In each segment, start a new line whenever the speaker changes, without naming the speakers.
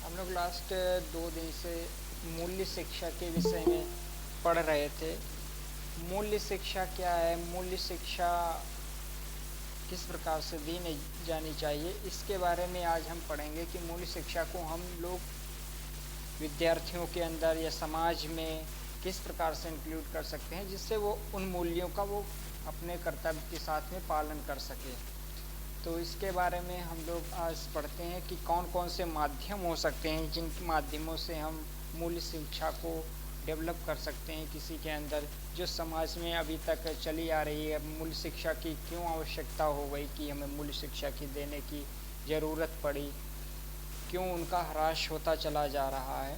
हम लोग लास्ट 2 दिन से मूल्य शिक्षा के विषय में पढ़ रहे थे। मूल्य शिक्षा क्या है, मूल्य शिक्षा किस प्रकार से दी नहीं जानी चाहिए, इसके बारे में आज हम पढ़ेंगे कि मूल्य शिक्षा को हम लोग विद्यार्थियों के अंदर या समाज में किस प्रकार से इंक्लूड कर सकते हैं, जिससे वो उन मूल्यों का वो अपने कर्तव्य के साथ में पालन कर सके। तो इसके बारे में हम लोग आज पढ़ते हैं कि कौन कौन से माध्यम हो सकते हैं जिन माध्यमों से हम मूल्य शिक्षा को डेवलप कर सकते हैं किसी के अंदर, जो समाज में अभी तक चली आ रही है। मूल्य शिक्षा की क्यों आवश्यकता हो गई कि हमें मूल्य शिक्षा की देने की ज़रूरत पड़ी, क्यों उनका ह्रास होता चला जा रहा है।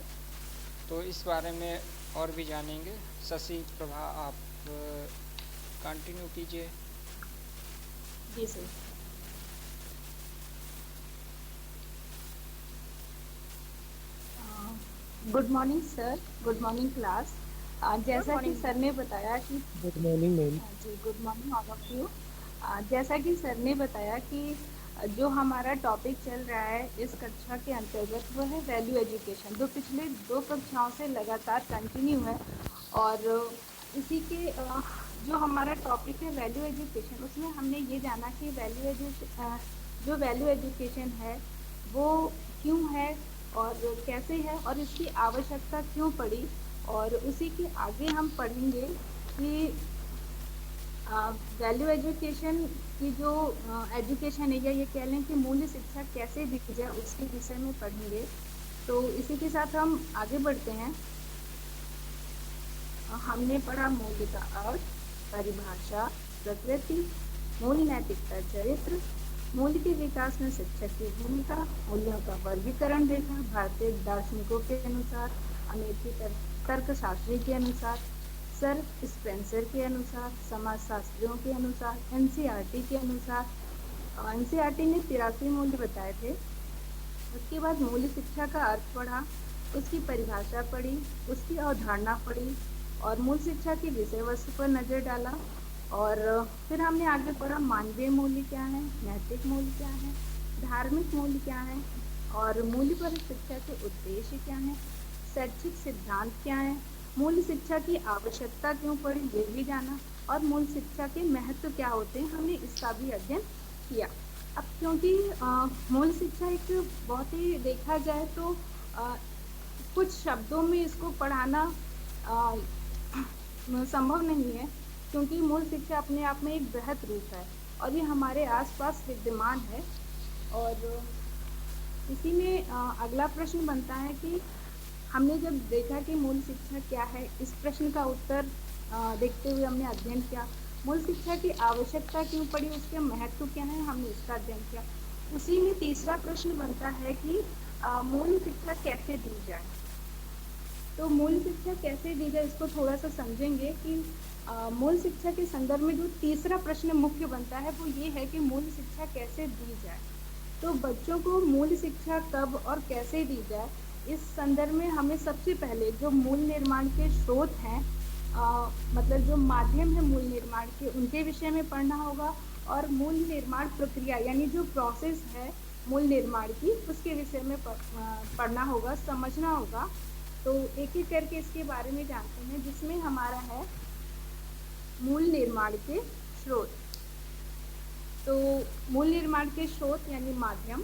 तो इस बारे में और भी जानेंगे। शशि प्रभा, आप कंटिन्यू कीजिए।
जी sir. Good morning sir, good morning class.
Good
जैसा कि
मॉर्निंग।
सर ने बताया कि
गुड मॉर्निंग मैम।
जी good morning all of you. जैसा कि सर ने बताया कि जो हमारा टॉपिक चल रहा है इस कक्षा के अंतर्गत वो है वैल्यू एजुकेशन, जो पिछले 2 कक्षाओं से लगातार कंटिन्यू है। और इसी के जो हमारा टॉपिक है वैल्यू एजुकेशन, उसमें हमने ये जाना कि जो वैल्यू एजुकेशन है वो क्यों है और कैसे है और इसकी आवश्यकता क्यों पड़ी। और उसी के आगे हम पढ़ेंगे कि वैल्यू एजुकेशन की जो एजुकेशन है, या ये कह लें कि मूल्य शिक्षा कैसे दी जाए, उसके विषय में पढ़ेंगे। तो इसी के साथ हम आगे बढ़ते हैं। हमने पढ़ा मूल्य का अर्थ, परिभाषा, प्रकृति, मूल्य, नैतिकता, चरित्र, मूल्य के विकास में शिक्षक की भूमिका, मूल्यों का वर्गीकरण देखा भारतीय दार्शनिकों के अनुसार, अमेरिकी तर्कशास्त्री के अनुसार, सर स्पेंसर के अनुसार, समाजशास्त्रियों के अनुसार, एनसीईआरटी के अनुसार। एनसीईआरटी ने 83 मूल्य बताए थे। उसके बाद मूल्य शिक्षा का अर्थ पढ़ा, उसकी परिभाषा पढ़ी, उसकी अवधारणा पढ़ी और मूल शिक्षा की विषय वस्तु पर नजर डाला। और फिर हमने आगे पढ़ा मानवीय मूल्य क्या है, नैतिक मूल्य क्या है, धार्मिक मूल्य क्या है और मूल्य पर शिक्षा के उद्देश्य क्या है, शैक्षिक सिद्धांत क्या है, मूल्य शिक्षा की आवश्यकता क्यों पड़ी ये भी जाना, और मूल शिक्षा के महत्व क्या होते हैं, हमने इसका भी अध्ययन किया। अब क्योंकि मूल शिक्षा एक बहुत ही देखा जाए तो कुछ शब्दों में इसको पढ़ाना संभव नहीं है, क्योंकि मूल शिक्षा अपने आप में एक बृहत रूप है और ये हमारे आसपास विद्यमान है। और इसी में अगला प्रश्न बनता है कि हमने जब देखा कि मूल शिक्षा क्या है, इस प्रश्न का उत्तर देखते हुए हमने अध्ययन किया। मूल शिक्षा की आवश्यकता क्यों पड़ी, उसके महत्व क्या है, हमने इसका अध्ययन किया। उसी में तीसरा प्रश्न बनता है कि मूल शिक्षा कैसे दी जाए। तो मूल शिक्षा कैसे दी जाए इसको थोड़ा सा समझेंगे कि मूल शिक्षा के संदर्भ में जो तीसरा प्रश्न मुख्य बनता है वो ये है कि मूल शिक्षा कैसे दी जाए। तो बच्चों को मूल शिक्षा कब और कैसे दी जाए, इस संदर्भ में हमें सबसे पहले जो मूल निर्माण के स्रोत हैं, मतलब जो माध्यम है मूल निर्माण के, उनके विषय में पढ़ना होगा। और मूल निर्माण प्रक्रिया यानी जो प्रोसेस है मूल निर्माण की, उसके विषय में पढ़ना होगा, समझना होगा। तो एक एक करके इसके बारे में जानते हैं, जिसमें हमारा है मूल निर्माण के स्रोत। तो मूल निर्माण के स्रोत यानी माध्यम,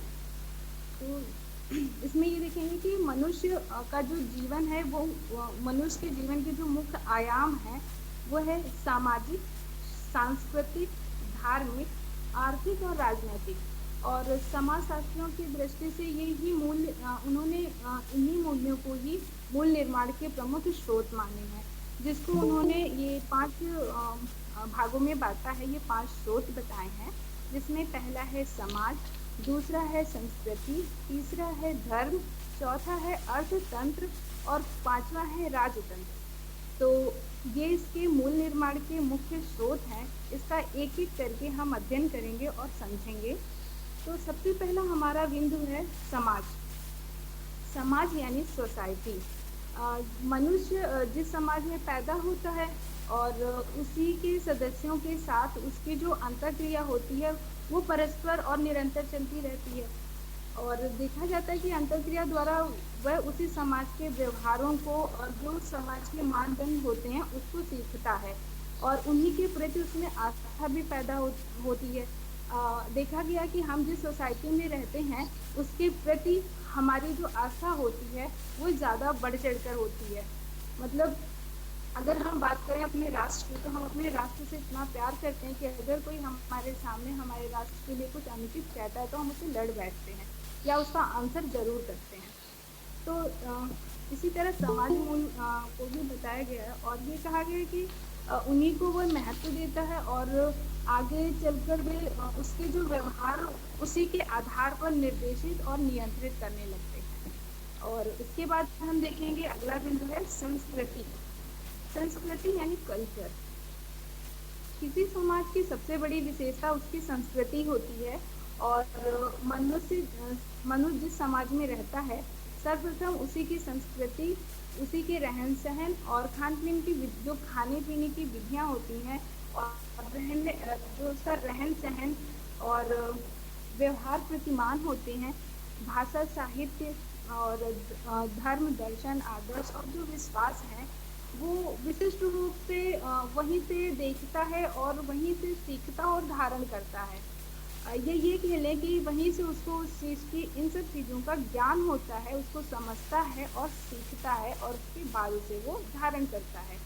तो इसमें ये देखेंगे कि मनुष्य का जो जीवन है वो मनुष्य के जीवन के जो मुख्य आयाम है वो है सामाजिक, सांस्कृतिक, धार्मिक, आर्थिक और राजनैतिक। और समाजशास्त्रियों की दृष्टि से ये ही मूल्य उन्होंने इन्हीं मूल्यों को ही मूल निर्माण के प्रमुख स्रोत माने हैं, जिसको उन्होंने ये 5 भागों में बांटा है। ये 5 स्रोत बताए हैं, जिसमें पहला है समाज, दूसरा है संस्कृति, तीसरा है धर्म, चौथा है अर्थतंत्र और पांचवा है राजतंत्र। तो ये इसके मूल निर्माण के मुख्य स्रोत हैं। इसका एक एक करके हम अध्ययन करेंगे और समझेंगे। तो सबसे पहला हमारा बिंदु है समाज। समाज यानी सोसाइटी। मनुष्य जिस समाज में पैदा होता है और उसी के सदस्यों के साथ उसकी जो अंतःक्रिया होती है वो परस्पर और निरंतर चलती रहती है। और देखा जाता है कि अंतरक्रिया द्वारा वह उसी समाज के व्यवहारों को और जो समाज के मानदंड होते हैं उसको सीखता है और उन्हीं के प्रति उसमें आस्था भी पैदा होती है। देखा गया कि हम जिस सोसाइटी में रहते हैं उसके प्रति हमारी जो आस्था होती है वो ज़्यादा बढ़ चढ़कर होती है। मतलब अगर हम बात करें अपने राष्ट्र की, तो हम अपने राष्ट्र से इतना प्यार करते हैं कि अगर कोई हमारे सामने हमारे राष्ट्र के लिए कुछ अनुचित कहता है तो हम उससे लड़ बैठते हैं या उसका आंसर जरूर करते हैं। तो इसी तरह समाज मूल को भी बताया गया है और ये कहा गया है कि उन्हीं को वो महत्व देता है और आगे चलकर वे उसके जो व्यवहार उसी के आधार पर निर्देशित और नियंत्रित करने लगते हैं। और इसके बाद हम देखेंगे अगला बिंदु है संस्कृति। संस्कृति यानी कल्चर। किसी समाज की सबसे बड़ी विशेषता उसकी संस्कृति होती है और मनुष्य जिस समाज में रहता है सर्वप्रथम उसी की संस्कृति, उसी के रहन सहन और खान पीन की जो खाने पीने की विधियां होती हैं और जो उसका रहन सहन और व्यवहार प्रतिमान होते हैं, भाषा, साहित्य और धर्म, दर्शन, आदर्श और जो विश्वास है वो विशिष्ट रूप से वहीं से देखता है और वहीं से सीखता और धारण करता है। ये कह लें कि वहीं से उसको उस चीज़ की इन सब चीज़ों का ज्ञान होता है, उसको समझता है और सीखता है और उसके बाद उसे वो धारण करता है।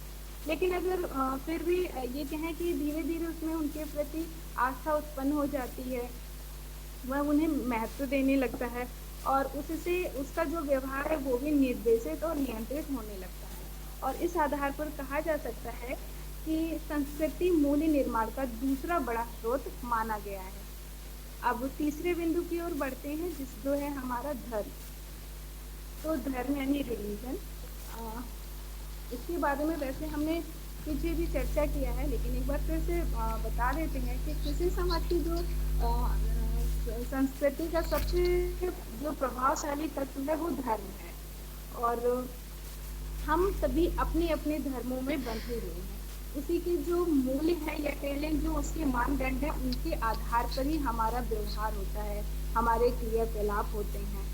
लेकिन अगर फिर भी ये कहें कि धीरे धीरे उसमें उनके प्रति आस्था उत्पन्न हो जाती है, वह उन्हें महत्व देने लगता है और उससे उसका जो व्यवहार है वो भी निर्देशित और नियंत्रित होने लगता है। और इस आधार पर कहा जा सकता है कि संस्कृति मूल्य निर्माण का दूसरा बड़ा स्रोत माना गया है। अब तीसरे बिंदु की ओर बढ़ते हैं जो है हमारा धर्म। तो धर्म यानी रिलीजन, इसके बारे में वैसे हमने पीछे भी चर्चा किया है लेकिन एक बार फिर से बता देते हैं कि किसी समाज की जो संस्कृति का सबसे जो प्रभावशाली तत्व है वो धर्म है और हम सभी अपने अपने धर्मों में बंधे हुए हैं। उसी के जो मूल्य है या कह लें जो उसके मानदंड है उनके आधार पर ही हमारा व्यवहार होता है, हमारे क्रियाकलाप होते हैं।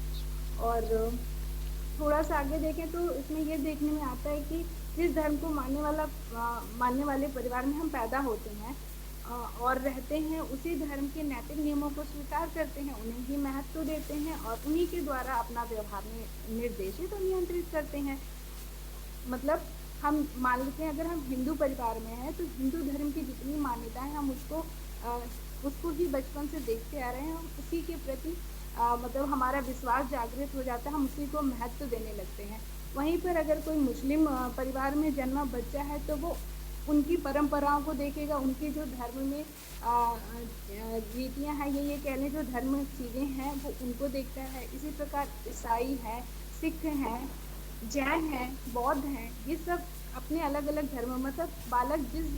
और थोड़ा सा आगे देखें तो इसमें ये देखने में आता है कि जिस धर्म को मानने वाले परिवार में हम पैदा होते हैं और रहते हैं, उसी धर्म के नैतिक नियमों को स्वीकार करते हैं, उन्हें ही महत्व देते हैं और उन्हीं के द्वारा अपना व्यवहार निर्देशित और नियंत्रित करते हैं। मतलब हम मान लेते हैं अगर हम हिंदू परिवार में हैं तो हिंदू धर्म की जितनी मान्यताएं हम उसको ही बचपन से देखते आ रहे हैं, हम उसी के प्रति मतलब हमारा विश्वास जागृत हो जाता है, हम उसी को महत्व देने लगते हैं। वहीं पर अगर कोई मुस्लिम परिवार में जन्मा बच्चा है तो वो उनकी परंपराओं को देखेगा, उनके जो धर्म में रीतियाँ हैं ये कह लें जो धर्म चीज़ें हैं वो उनको देखता है। इसी प्रकार ईसाई हैं, सिख हैं, जैन हैं, बौद्ध हैं, ये सब अपने अलग अलग धर्म मतलब बालक जिस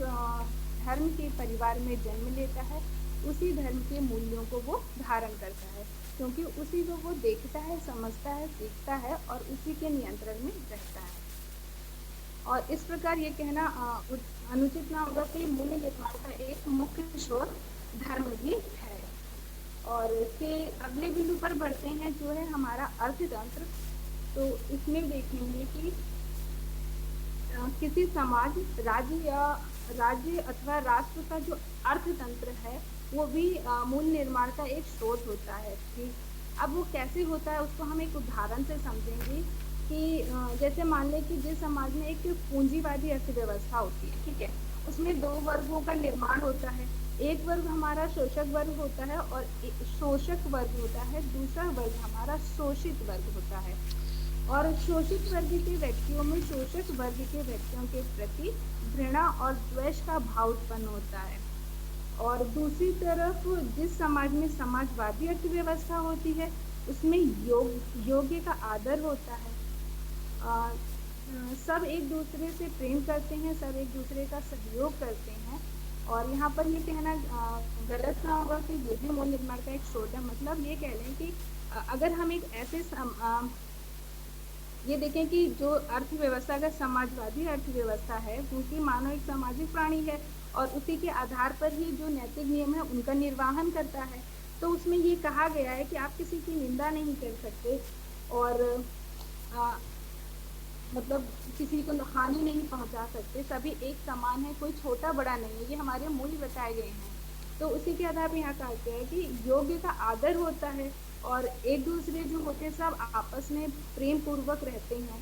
धर्म के परिवार में जन्म लेता है उसी धर्म के मूल्यों को वो धारण करता है क्योंकि उसी को वो देखता है, समझता है, सीखता है और उसी के नियंत्रण में रहता है। और इस प्रकार ये कहना अनुचित ना होगा कि मूल्य निर्माण का एक मुख्य स्रोत धर्म ही है। और इसके अगले बिंदु पर बढ़ते हैं जो है हमारा अर्थतंत्र। तो इसमें देखेंगे कि किसी समाज, राज्य अथवा राष्ट्र का जो अर्थतंत्र है वो भी मूल्य निर्माण का एक स्रोत होता है। ठीक, अब वो कैसे होता है उसको हम एक उदाहरण से समझेंगे कि जैसे मान लें कि जिस समाज में एक पूंजीवादी अर्थव्यवस्था होती है, ठीक है, उसमें दो वर्गों का निर्माण होता है। एक वर्ग हमारा शोषक वर्ग होता है और शोषक वर्ग होता है, दूसरा वर्ग हमारा शोषित वर्ग होता है। और शोषित वर्ग के व्यक्तियों में शोषक वर्ग के व्यक्तियों के प्रति घृणा और द्वेष का भाव उत्पन्न होता है। और दूसरी तरफ जिस समाज में समाजवादी अर्थव्यवस्था होती है उसमें योग्य का आदर होता है। सब एक दूसरे से प्रेम करते हैं, सब एक दूसरे का सहयोग करते हैं। और यहाँ पर ये कहना गलत ना होगा कि ये भी मूल्य निर्माण का एक स्रोत है। मतलब ये कह लें कि अगर हम एक ऐसे ये देखें कि जो अर्थव्यवस्था का समाजवादी अर्थव्यवस्था है क्योंकि मानव एक सामाजिक प्राणी है और उसी के आधार पर ही जो नैतिक नियम है उनका निर्वाहन करता है। तो उसमें ये कहा गया है कि आप किसी की निंदा नहीं कर सकते और आ, मतलब किसी को हानि नहीं पहुंचा सकते, सभी एक समान है, कोई छोटा बड़ा नहीं है, ये हमारे मूल्य बताए गए हैं। तो उसी के आधार पर यहाँ कहते हैं कि योग्य का आदर होता है और एक दूसरे जो होते हैं सब आपस में प्रेम पूर्वक रहते हैं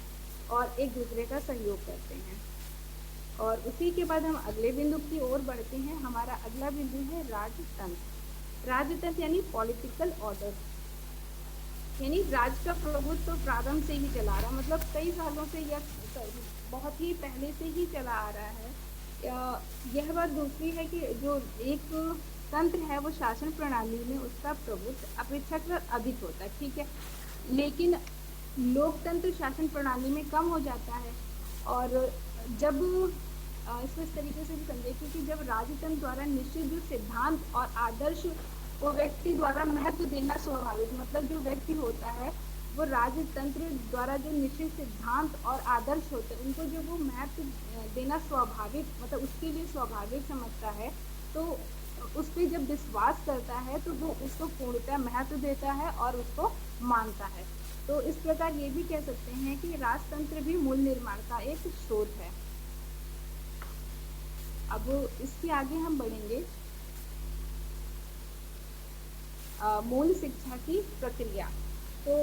और एक दूसरे का सहयोग करते हैं। और उसी के बाद हम अगले बिंदु की ओर बढ़ते हैं। हमारा अगला बिंदु है राजतंत्र। राजतंत्र यानी पॉलिटिकल ऑर्डर, यानी राज का प्रभुत्व तो प्रारंभ से ही चला रहा, मतलब कई सालों से या बहुत ही पहले से ही चला आ रहा है। यह बात दूसरी है कि जो एक तंत्र है वो शासन प्रणाली में उसका प्रभुत्व अपेक्षाकृत अधिक होता है, ठीक है, लेकिन लोकतंत्र शासन प्रणाली में कम हो जाता है। और जब इसको इस तरीके से भी समझे कि जब राजतंत्र द्वारा निश्चित जो सिद्धांत और आदर्श वो व्यक्ति द्वारा महत्व देना स्वाभाविक, मतलब जो व्यक्ति होता है वो राजतंत्र द्वारा जो निश्चित सिद्धांत और आदर्श होते हैं उनको जो वो महत्व देना स्वाभाविक, मतलब उसके लिए स्वाभाविक समझता है, तो उस पर जब विश्वास करता है तो वो उसको पूर्णतः महत्व देता है और उसको मानता है। तो इस प्रकार ये भी कह सकते हैं कि राजतंत्र भी मूल निर्माण का एक स्रोत है। अब इसके आगे हम बढ़ेंगे। मूल शिक्षा की प्रक्रिया। तो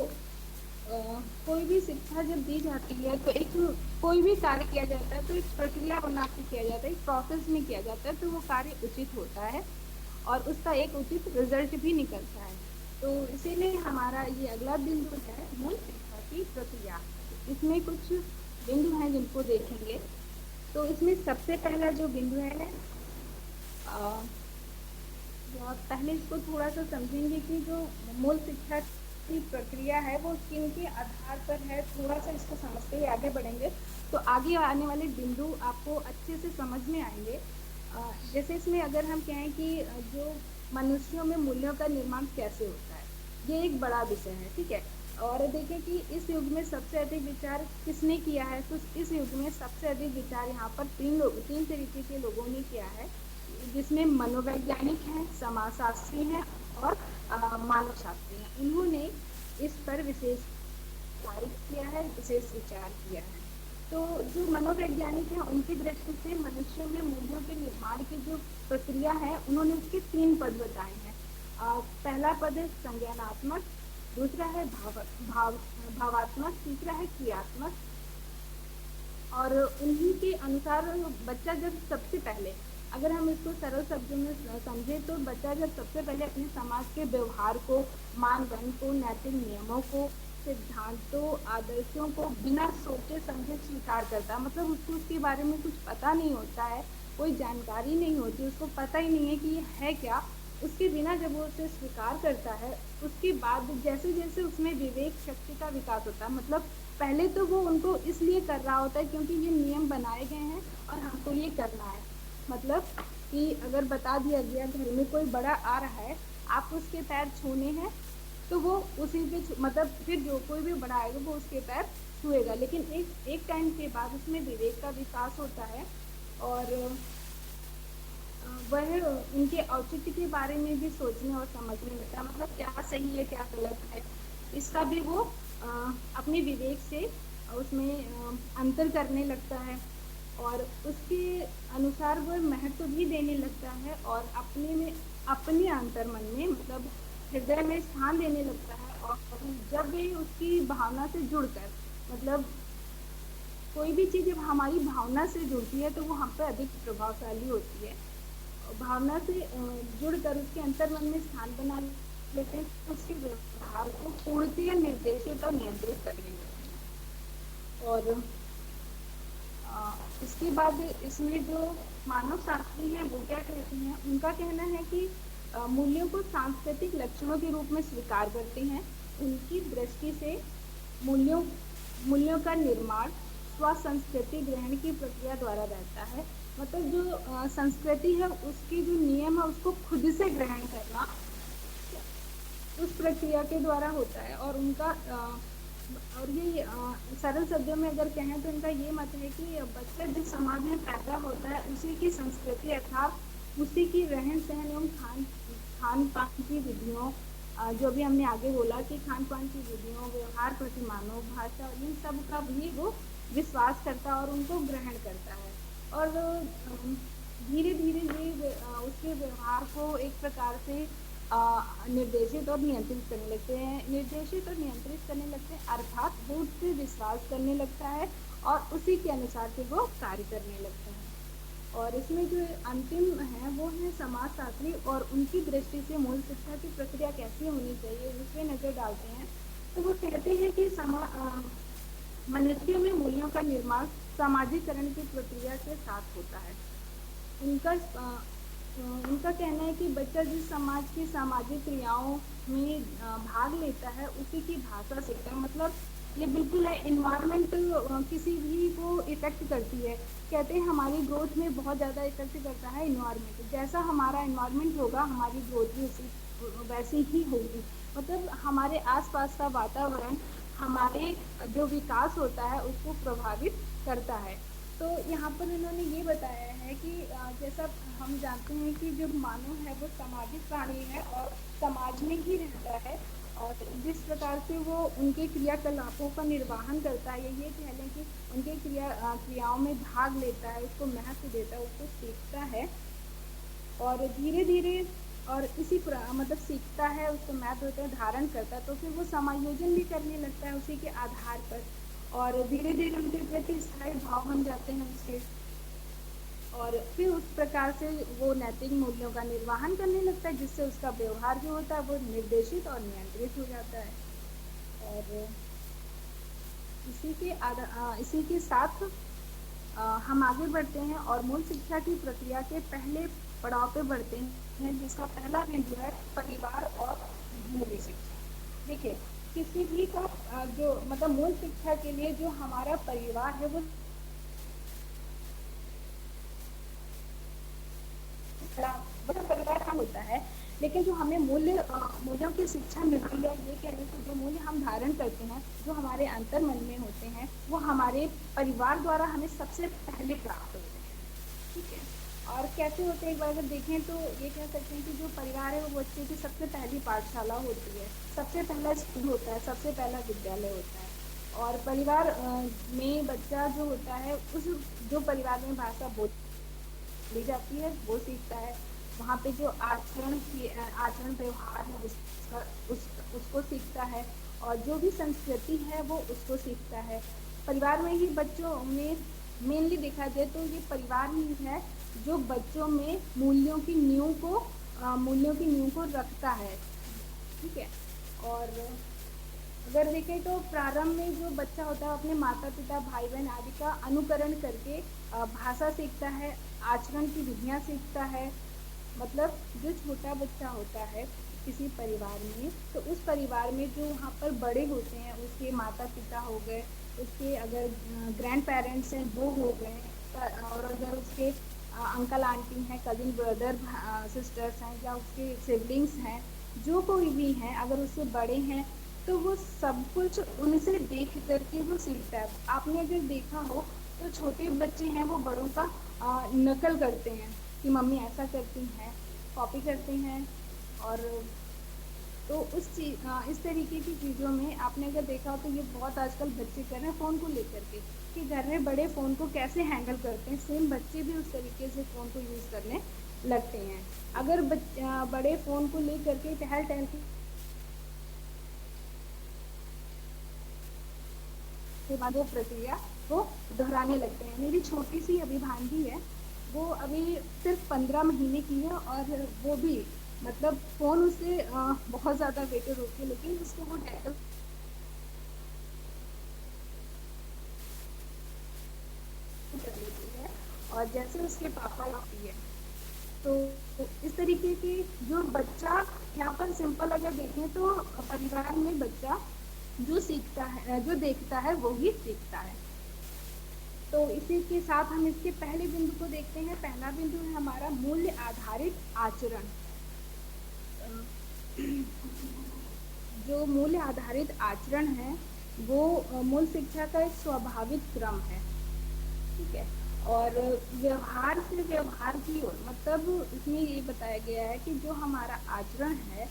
कोई भी शिक्षा जब दी जाती है तो एक कोई भी कार्य किया जाता है तो एक प्रक्रिया बना के किया जाता है, एक प्रोसेस में किया जाता है, तो वो कार्य उचित होता है और उसका एक उचित रिजल्ट भी निकलता है। तो इसीलिए हमारा ये अगला बिंदु है मूल शिक्षा की प्रक्रिया। इसमें कुछ बिंदु हैं जिनको देखेंगे। तो इसमें सबसे पहला जो बिंदु है, पहले इसको थोड़ा सा समझेंगे कि जो मूल शिक्षा की प्रक्रिया है वो किन के आधार पर है, थोड़ा सा इसको समझते ही आगे बढ़ेंगे तो आगे आने वाले बिंदु आपको अच्छे से समझ में आएंगे। जैसे इसमें अगर हम कहें कि जो मनुष्यों में मूल्यों का निर्माण कैसे होता है, ये एक बड़ा विषय है, ठीक है। और देखें कि इस युग में सबसे अधिक विचार किसने किया है, तो इस युग में सबसे अधिक विचार यहाँ पर तीन तरीके के लोगों ने किया है, जिसमें मनोवैज्ञानिक हैं, समाजशास्त्री हैं और मानव शास्त्री हैं। इन्होंने इस पर विशेष कार्य किया है, विशेष विचार किया है। तो जो मनोवैज्ञानिक हैं उनकी दृष्टि से मनुष्यों में मूल्यों के निर्माण की जो प्रक्रिया है उन्होंने उसके 3 पद बताए हैं। पहला पद है संज्ञानात्मक, दूसरा है भावात्मक, तीसरा है क्रियात्मक। और उन्हीं के अनुसार बच्चा जब सबसे पहले, अगर हम इसको सरल शब्दों में समझे तो बच्चा जब सबसे पहले अपने समाज के व्यवहार को, मानदंड को, नैतिक नियमों को, सिद्धांतों, आदर्शों को बिना सोचे समझे स्वीकार करता है, मतलब उसको उसके बारे में कुछ पता नहीं होता है, कोई जानकारी नहीं होती, उसको पता ही नहीं है कि ये है क्या, उसके बिना जब वो उसे स्वीकार करता है उसके बाद जैसे जैसे उसमें विवेक शक्ति का विकास होता है, मतलब पहले तो वो उनको इसलिए कर रहा होता है क्योंकि ये नियम बनाए गए हैं और हमको ये करना है। मतलब कि अगर बता दिया गया घर में कोई बड़ा आ रहा है, आप उसके पैर छूने हैं तो वो उसी पे मतलब फिर जो कोई भी बड़ा आएगा वो उसके पैर छुएगा, लेकिन एक टाइम के बाद उसमें विवेक का विकास होता है और वह उनके औचित्य के बारे में भी सोचने और समझने लगता है, मतलब क्या सही है क्या गलत है, इसका भी वो अपने विवेक से उसमें अंतर करने लगता है और उसके अनुसार वह महत्व भी देने लगता है और अपने अंतर्मन में, मतलब हृदय में स्थान देने लगता है। और जब भी उसकी भावना से जुड़कर, मतलब कोई भी चीज़ जब हमारी भावना से जुड़ती है तो वो हम पर अधिक प्रभावशाली होती है। भावना से जुड़कर उसके अंतर्मन में स्थान बना लेते हैं तो उसके व्यवहार को पूर्णतः निर्देशित और नियंत्रित करने लगते हैं। और इसके बाद इसमें जो मानव शास्त्री हैं वो क्या कहते हैं, उनका कहना है कि मूल्यों को सांस्कृतिक लक्षणों के रूप में स्वीकार करते हैं। उनकी दृष्टि से मूल्यों का निर्माण स्वसंस्कृति ग्रहण की प्रक्रिया द्वारा रहता है, मतलब जो संस्कृति है उसकी जो नियम है उसको खुद से ग्रहण करना उस प्रक्रिया के द्वारा होता है। और उनका और ये सरल शब्दों में अगर कहें तो इनका ये मत है कि बच्चा जिस समाज में पैदा होता है उसी की संस्कृति अर्थात उसी की रहन सहन एवं खान पान की विधियों, जो भी हमने आगे बोला कि खान पान की विधियों, व्यवहार प्रतिमानों, भाषा, इन सब का भी वो विश्वास करता है और उनको ग्रहण करता है। और धीरे धीरे उसके व्यवहार को एक प्रकार से निर्देशित और नियंत्रित करने लगते हैं, निर्देशित और नियंत्रित करने लगते हैं, अर्थात वो उस पर विश्वास करने लगता है और उसी के अनुसार से वो कार्य करने लगता है। और इसमें जो अंतिम है वो है समाजशास्त्री, और उनकी दृष्टि से मूल शिक्षा की प्रक्रिया कैसी होनी चाहिए उस पर नजर डालते हैं। तो वो कहते हैं कि मनुष्यों में मूल्यों का निर्माण सामाजिकरण की प्रक्रिया के साथ होता है। उनका उनका कहना है कि बच्चा जिस समाज की सामाजिक क्रियाओं में भाग लेता है उसी की भाषा सीखता है। मतलब ये बिल्कुल है, इन्वायरमेंट किसी भी को इफेक्ट करती है। कहते हैं हमारी ग्रोथ में बहुत ज़्यादा इफेक्ट करता है इन्वायरमेंट। जैसा हमारा इन्वायरमेंट होगा हमारी ग्रोथ भी उसी वैसी ही होगी। मतलब हमारे आसपास का वातावरण हमारे जो विकास होता है उसको प्रभावित करता है। तो यहाँ पर इन्होंने ये बताया है कि जैसा हम जानते हैं कि जो मानव है वो सामाजिक प्राणी है और समाज में ही रहता है, और जिस प्रकार से वो उनके क्रियाकलापों का निर्वहन करता है, ये कह लें कि उनके क्रियाओं में भाग लेता है, उसको महत्व देता है, उसको सीखता है और धीरे धीरे और मतलब सीखता है, उसको महत्व देता है, धारण करता है, तो फिर वो समायोजन भी करने लगता है उसी के आधार पर, और धीरे धीरे उनके प्रति स्थायी भाव बन जाते हैं उसके, और फिर उस प्रकार से वो नैतिक मूल्यों का निर्वहन करने लगता है, जिससे उसका व्यवहार जो होता है वो निर्देशित और नियंत्रित हो जाता है। और इसी के साथ हम आगे बढ़ते हैं और मूल शिक्षा की प्रक्रिया के पहले पड़ाव पे बढ़ते हैं, जिसका पहला बिंदु है परिवार और मूल शिक्षा। देखिए किसी भी का जो मतलब मूल शिक्षा के लिए जो हमारा परिवार है वो परिवार का होता है, लेकिन जो हमें मूल्यों की शिक्षा मिलती है, ये कह रहे कि जो मूल्य हम धारण करते हैं, जो हमारे अंतर मन में होते हैं, वो हमारे परिवार द्वारा हमें सबसे पहले प्राप्त होते हैं। ठीक है, और कैसे होते हैं एक बार अगर देखें तो ये कह सकते हैं कि जो परिवार है वो बच्चे की सबसे पहली पाठशाला होती है, सबसे पहला स्कूल होता है, सबसे पहला विद्यालय होता है। और परिवार में बच्चा जो होता है उस जो परिवार में भाषा बोली जाती है वो सीखता है, वहाँ पे जो आचरण व्यवहार है उसको सीखता है, और जो भी संस्कृति है वो उसको सीखता है। परिवार में ही बच्चों में मेनली देखा जाए तो ये परिवार ही है जो बच्चों में मूल्यों की नींव को रखता है। ठीक है, और अगर देखें तो प्रारंभ में जो बच्चा होता है अपने माता पिता भाई बहन आदि का अनुकरण करके भाषा सीखता है, आचरण की विधियां सीखता है। मतलब जो छोटा बच्चा होता है किसी परिवार में, तो उस परिवार में जो वहाँ पर बड़े होते हैं, उसके माता पिता हो गए, उसके अगर ग्रैंड पेरेंट्स हैं वो हो गए, और अगर उसके अंकल आंटी हैं, कजिन ब्रदर सिस्टर्स हैं, या उसके सिबलिंग्स हैं, जो कोई भी हैं, अगर उससे बड़े हैं तो वो सब कुछ उनसे देख करके वो सीखता है। आपने अगर देखा हो तो छोटे बच्चे हैं वो बड़ों का नकल करते हैं कि मम्मी ऐसा करती हैं, कॉपी करते हैं। और तो इस तरीके की चीज़ों में आपने अगर देखा हो तो ये बहुत आजकल बच्चे कर रहे हैं फ़ोन को लेकर के, कि घर में बड़े फ़ोन को कैसे हैंडल करते हैं, सेम बच्चे भी उस तरीके से फ़ोन को यूज़ करने लगते हैं। अगर बड़े फ़ोन को लेकर के टहल टहल के बाद वो प्रक्रिया को दोहराने लगते हैं। मेरी छोटी सी अभी भांजी है, वो अभी सिर्फ 15 महीने की है, और वो भी मतलब फ़ोन उससे बहुत ज़्यादा बेटर होती है, लेकिन उसको वो टैकल कर लेती है, और जैसे उसके पापा होती है। तो इस तरीके की जो बच्चा यहाँ पर सिंपल अगर देखें तो परिवार में बच्चा जो सीखता है, जो देखता है वो ही सीखता है। तो इसी के साथ हम इसके पहले बिंदु को देखते हैं। पहला बिंदु है हमारा मूल्य आधारित आचरण। जो मूल्य आधारित आचरण है वो मूल शिक्षा का एक स्वाभाविक क्रम है। ठीक है, और व्यवहार से व्यवहार की ओर, मतलब इसमें ये बताया गया है कि जो हमारा आचरण है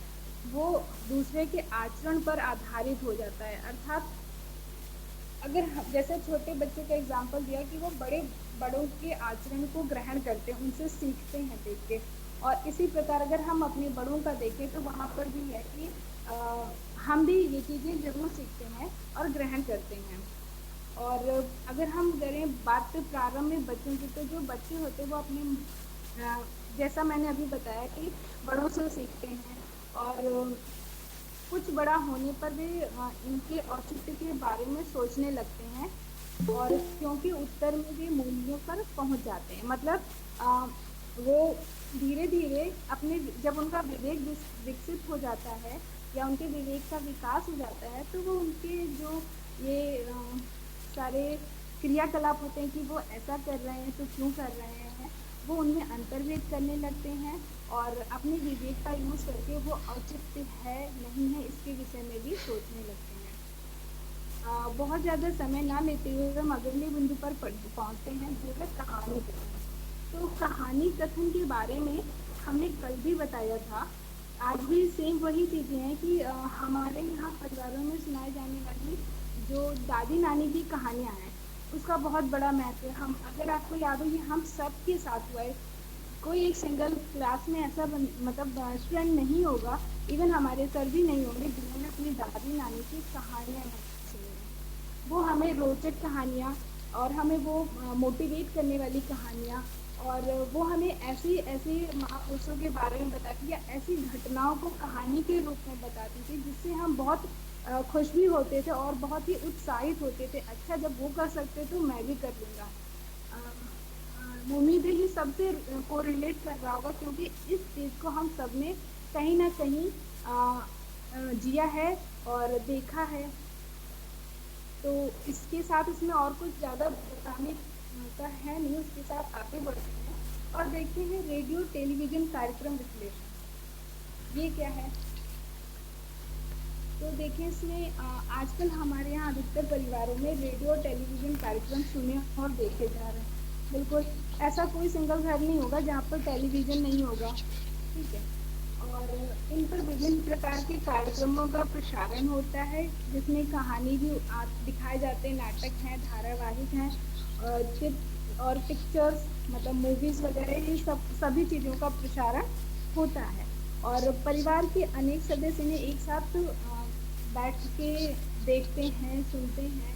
वो दूसरे के आचरण पर आधारित हो जाता है। अर्थात अगर जैसे छोटे बच्चे का एग्जाम्पल दिया कि वो बड़ों के आचरण को ग्रहण करते हैं, उनसे सीखते हैं देख के। और इसी प्रकार अगर हम अपने बड़ों का देखें तो वहाँ पर भी है कि हम भी ये चीज़ें जरूर सीखते हैं और ग्रहण करते हैं। और अगर हम करें बात प्रारंभ में बच्चों की, तो जो बच्चे होते हैं वो अपने जैसा मैंने अभी बताया कि बड़ों से सीखते हैं। और कुछ बड़ा होने पर वे इनके औचित्य के बारे में सोचने लगते हैं, और क्योंकि उत्तर में वे मूल्यों पर पहुंच जाते हैं। मतलब वो धीरे धीरे अपने, जब उनका विवेक विकसित हो जाता है या उनके विवेक का विकास हो जाता है, तो वो उनके जो ये सारे क्रियाकलाप होते हैं कि वो ऐसा कर रहे हैं तो क्यों कर रहे हैं, वो उनमें अंतर्वेद करने लगते हैं और अपने विवेक का यूज करके वो औचित्य है नहीं है इसके विषय में भी सोचने लगते हैं। बहुत ज़्यादा समय ना लेते हुए हम अगले बिंदु पर पहुंचते हैं, जो है कहानी कथन। तो कहानी कथन के बारे में हमने कल भी बताया था। आज भी सेम वही चीज़ें हैं कि हमारे यहाँ परिवारों में सुनाई जाने वाली जो दादी नानी की कहानियाँ हैं, उसका बहुत बड़ा महत्व है। हम, अगर आपको याद हो, ये हम सबके साथ हुआ है। कोई एक सिंगल क्लास में ऐसा मतलब स्टूडेंट नहीं होगा, इवन हमारे सर भी नहीं होंगे जिन्होंने अपनी दादी नानी की कहानियाँ नहीं सुनी हैं। वो हमें रोचक कहानियाँ और हमें वो मोटिवेट करने वाली कहानियाँ, और वो हमें ऐसी ऐसी महापुरुषों के बारे में बताती या ऐसी घटनाओं को कहानी के रूप में बताती थी जिससे हम बहुत खुश भी होते थे और बहुत ही उत्साहित होते थे। अच्छा, जब वो कर सकते तो मैं भी कर लूँगा। उम्मीद है ये सबसे को रिलेट कर रहा होगा, क्योंकि इस चीज़ को हम सब ने कहीं ना कहीं जिया है और देखा है। तो इसके साथ इसमें और कुछ ज़्यादा बताने का है नहीं, उसके साथ आगे बढ़ते हैं और देखते हैं रेडियो टेलीविज़न कार्यक्रम विश्लेषण ये क्या है। तो देखिए, इसमें आजकल हमारे यहाँ अधिकतर परिवारों में रेडियो और टेलीविज़न कार्यक्रम सुने और देखे जा रहे हैं। बिल्कुल ऐसा कोई सिंगल घर नहीं होगा जहाँ पर टेलीविज़न नहीं होगा, ठीक है। और इन पर विभिन्न प्रकार के कार्यक्रमों का प्रसारण होता है, जिसमें कहानी भी दिखाए जाते हैं, नाटक हैं, धारावाहिक हैं, और पिक्चर्स मतलब मूवीज़ वगैरह, ये सभी चीज़ों का प्रसारण होता है। और परिवार के अनेक सदस्य इन्हें एक साथ बैठ के देखते हैं, सुनते हैं।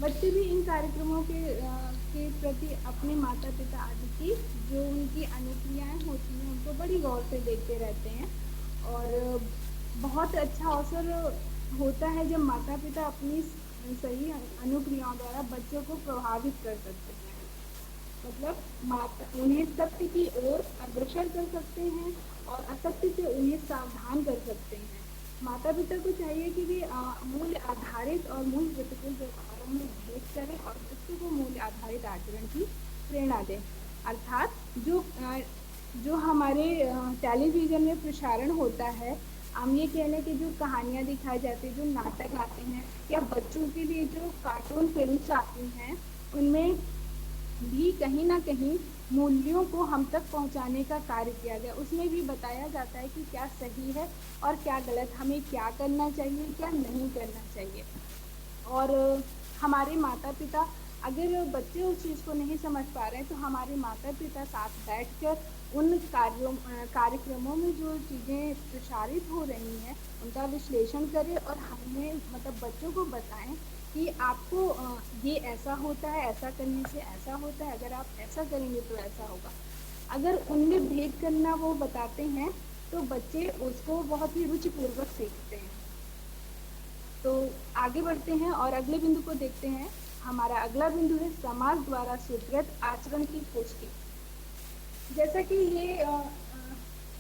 बच्चे भी इन कार्यक्रमों के प्रति अपने माता पिता आदि की जो उनकी अनुक्रियाएं होती हैं उनको बड़ी गौर से देखते रहते हैं। और बहुत अच्छा अवसर होता है जब माता पिता अपनी सही अनुक्रियाओं द्वारा बच्चों को प्रभावित कर सकते हैं। मतलब माता उन्हें सत्य की ओर अग्रसर कर सकते हैं और असत्य से उन्हें सावधान कर सकते हैं। माता पिता को चाहिए कि वे मूल्य आधारित और मूल प्रतिकूल व्यवहारों में भेद करें और बच्चों को मूल्य आधारित आचरण की प्रेरणा दें। अर्थात जो हमारे टेलीविज़न में प्रसारण होता है, हम ये कह लें कि जो कहानियाँ दिखाई जाती हैं, जो नाटक आते हैं, या बच्चों के लिए जो कार्टून फिल्म्स आती हैं, उनमें भी कहीं ना कहीं मूल्यों को हम तक पहुंचाने का कार्य किया गया। उसमें भी बताया जाता है कि क्या सही है और क्या गलत, हमें क्या करना चाहिए, क्या नहीं करना चाहिए। और हमारे माता पिता, अगर बच्चे उस चीज़ को नहीं समझ पा रहे हैं तो हमारे माता पिता साथ बैठकर उन कार्यक्रमों में जो चीज़ें प्रसारित हो रही हैं उनका विश्लेषण करें और हमें मतलब बच्चों को बताएं कि आपको ये ऐसा होता है, ऐसा करने से ऐसा होता है, अगर आप ऐसा करेंगे तो ऐसा होगा। अगर उनमें भेद करना वो बताते हैं तो बच्चे उसको बहुत ही रुचिपूर्वक सीखते हैं। तो आगे बढ़ते हैं और अगले बिंदु को देखते हैं। हमारा अगला बिंदु है समाज द्वारा स्वीकृत आचरण की पुष्टि। जैसा कि ये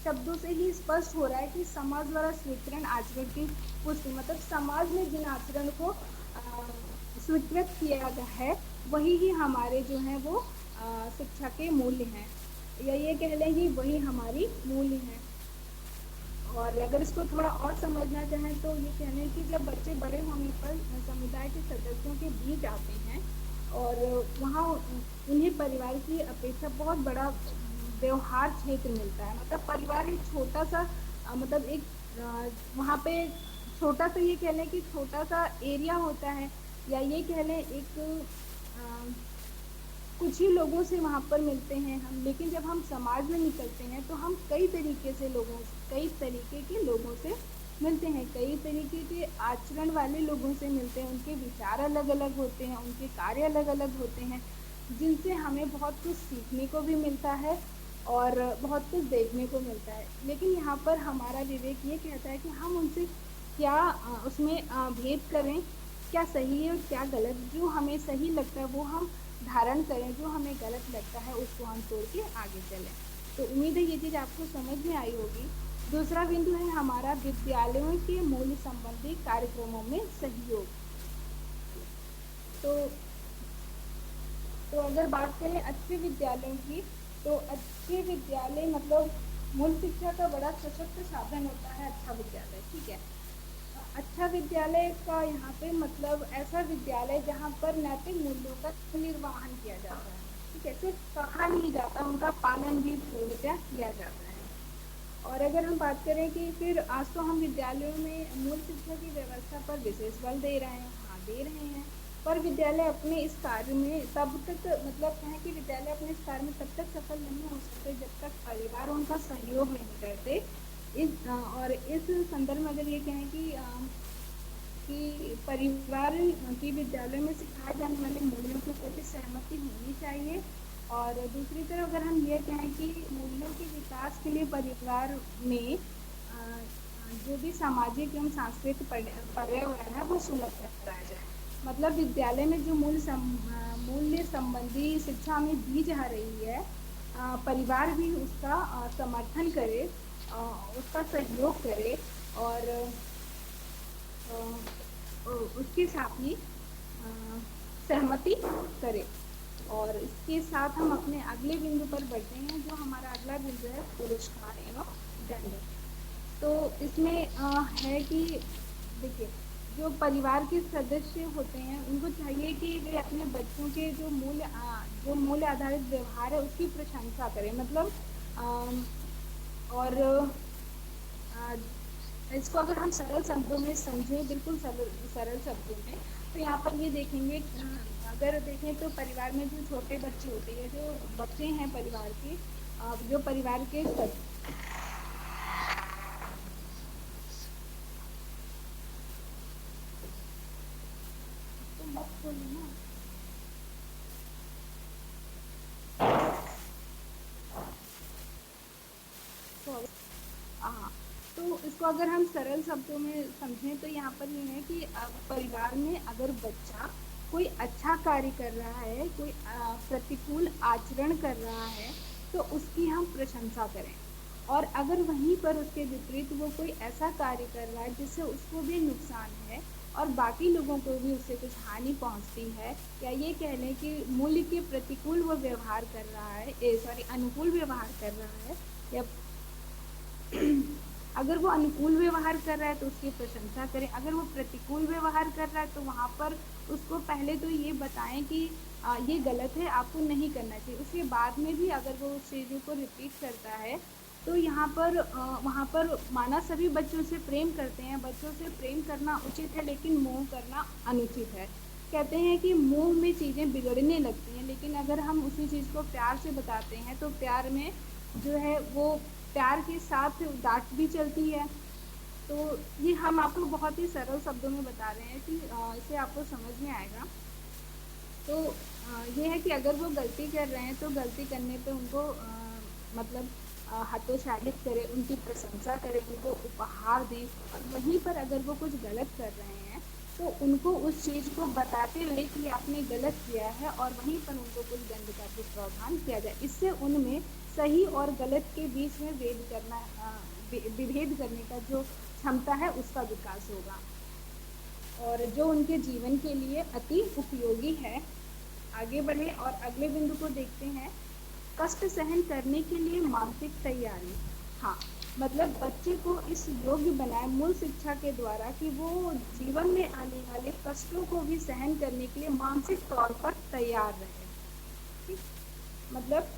शब्दों से ही स्पष्ट हो रहा है कि समाज द्वारा स्वीकृत आचरण की पुष्टि मतलब समाज में जिन आचरण को स्वीकृत किया गया है वही ही हमारे जो है वो शिक्षा के मूल्य हैं, या ये कह लें कि वही हमारी मूल्य हैं। और अगर इसको थोड़ा और समझना चाहें तो ये कहने कि जब बच्चे बड़े होने पर समुदाय के सदस्यों के बीच आते हैं और वहाँ उन्हें परिवार की अपेक्षा बहुत बड़ा व्यवहार क्षेत्र मिलता है। मतलब परिवार एक छोटा सा मतलब एक वहाँ पे छोटा सा, ये कह लें कि छोटा सा एरिया होता है, या ये कह लें एक कुछ ही लोगों से वहां पर मिलते हैं हम। लेकिन जब हम समाज में निकलते हैं तो हम कई तरीके के लोगों से मिलते हैं, कई तरीके के आचरण वाले लोगों से मिलते हैं। उनके विचार अलग अलग होते हैं, उनके कार्य अलग अलग होते हैं, जिनसे हमें बहुत कुछ सीखने को भी मिलता है और बहुत कुछ देखने को मिलता है। लेकिन यहाँ पर हमारा विवेक ये कहता है कि हम उनसे क्या उसमें भेद करें, क्या सही है और क्या गलत। जो हमें सही लगता है वो हम धारण करें, जो हमें गलत लगता है उसको हम छोड़ के आगे चलें। तो उम्मीद है ये चीज आपको समझ में आई होगी। दूसरा बिंदु है हमारा विद्यालयों के मूल्य संबंधी कार्यक्रमों में सहयोग। तो अगर बात करें अच्छे विद्यालयों की, तो अच्छे विद्यालय मतलब मूल शिक्षा का बड़ा सशक्त साधन होता है अच्छा विद्यालय। ठीक है, अच्छा विद्यालय का यहाँ पे मतलब ऐसा विद्यालय जहाँ पर नैतिक मूल्यों का निर्वहन किया जाता है। ठीक है, सिर्फ कहा नहीं जाता, उनका पालन भी पूर्णतः किया जाता है। और अगर हम बात करें कि फिर आज तो हम विद्यालयों में मूल शिक्षा की व्यवस्था पर विशेष बल दे रहे हैं, हाँ दे रहे हैं। पर विद्यालय अपने इस कार्य में तब तक मतलब कहें कि विद्यालय अपने इस कार्य में तब तक सफल नहीं हो सकते जब तक परिवार उनका सहयोग नहीं करते। और इस संदर्भ में अगर ये कहें कि परिवार की विद्यालय में सिखाए जाने वाले मूल्यों के प्रति सहमति होनी चाहिए। और दूसरी तरफ अगर हम ये कहें कि मूल्यों के विकास के लिए परिवार में जो भी सामाजिक एवं सांस्कृतिक पर्यावरण है वो सुलभ कराया जाए। मतलब विद्यालय में जो मूल्य संबंधी शिक्षा हमें दी जा रही है, परिवार भी उसका समर्थन करे, उसका सहयोग करे और उसके साथ ही सहमति करे। और इसके साथ हम अपने अगले बिंदु पर बढ़ते हैं, जो हमारा अगला बिंदु है पुरस्कार एवं दंड। तो इसमें है कि देखिए, जो परिवार के सदस्य होते हैं उनको चाहिए कि वे अपने बच्चों के जो मूल्य आधारित व्यवहार है उसकी प्रशंसा करें। मतलब और इसको अगर हम सरल शब्दों में समझें, बिल्कुल सरल शब्दों में, तो यहाँ पर ये देखेंगे, अगर देखें तो परिवार में जो छोटे बच्चे होते हैं, जो बच्चे हैं परिवार के, जो परिवार के तो मत बोलिए ना। हाँ, तो इसको अगर हम सरल शब्दों में समझें तो यहाँ पर ये है कि परिवार में अगर बच्चा कोई अच्छा कार्य कर रहा है, कोई प्रतिकूल आचरण कर रहा है, तो उसकी हम प्रशंसा करें। और अगर वहीं पर उसके विपरीत वो कोई ऐसा कार्य कर रहा है जिससे उसको भी नुकसान है और बाकी लोगों को भी उससे कुछ हानि पहुंचती है, या ये कह लें कि मूल्य के प्रतिकूल वो व्यवहार कर रहा है, अनुकूल व्यवहार कर रहा है, या अगर वो अनुकूल व्यवहार कर रहा है तो उसकी प्रशंसा करें। अगर वो प्रतिकूल व्यवहार कर रहा है तो वहाँ पर उसको पहले तो ये बताएं कि ये गलत है, आपको नहीं करना चाहिए। उसके बाद में भी अगर वो उस चीज़ों को रिपीट करता है तो यहाँ पर वहाँ पर माना सभी बच्चों से प्रेम करते हैं, बच्चों से प्रेम करना उचित है, लेकिन मोह करना अनुचित है। कहते हैं कि मोह में चीज़ें बिगड़ने लगती हैं, लेकिन अगर हम उसी चीज़ को प्यार से बताते हैं तो प्यार में जो है वो प्यार के साथ डांट भी चलती है। तो ये हम आपको बहुत ही सरल शब्दों में बता रहे हैं कि इसे आपको समझ में आएगा। तो ये है कि अगर वो गलती कर रहे हैं तो गलती करने पे उनको मतलब हतोत्साहित करें, उनकी प्रशंसा करें, उनको उपहार दें। और वहीं पर अगर वो कुछ गलत कर रहे हैं तो उनको उस चीज़ को बताते हुए कि आपने गलत किया है और वहीं पर उनको कुछ दंड का भी प्रावधान किया जाए। इससे उनमें सही और गलत के बीच में विभेद करने का जो क्षमता है उसका विकास होगा, और जो उनके जीवन के लिए अति उपयोगी है। आगे बढ़े और अगले बिंदु को देखते हैं, कष्ट सहन करने के लिए मानसिक तैयारी। हाँ, मतलब बच्चे को इस योग्य बनाए मूल शिक्षा के द्वारा कि वो जीवन में आने वाले कष्टों को भी सहन करने के लिए मानसिक तौर पर तैयार रहे। ठीक। मतलब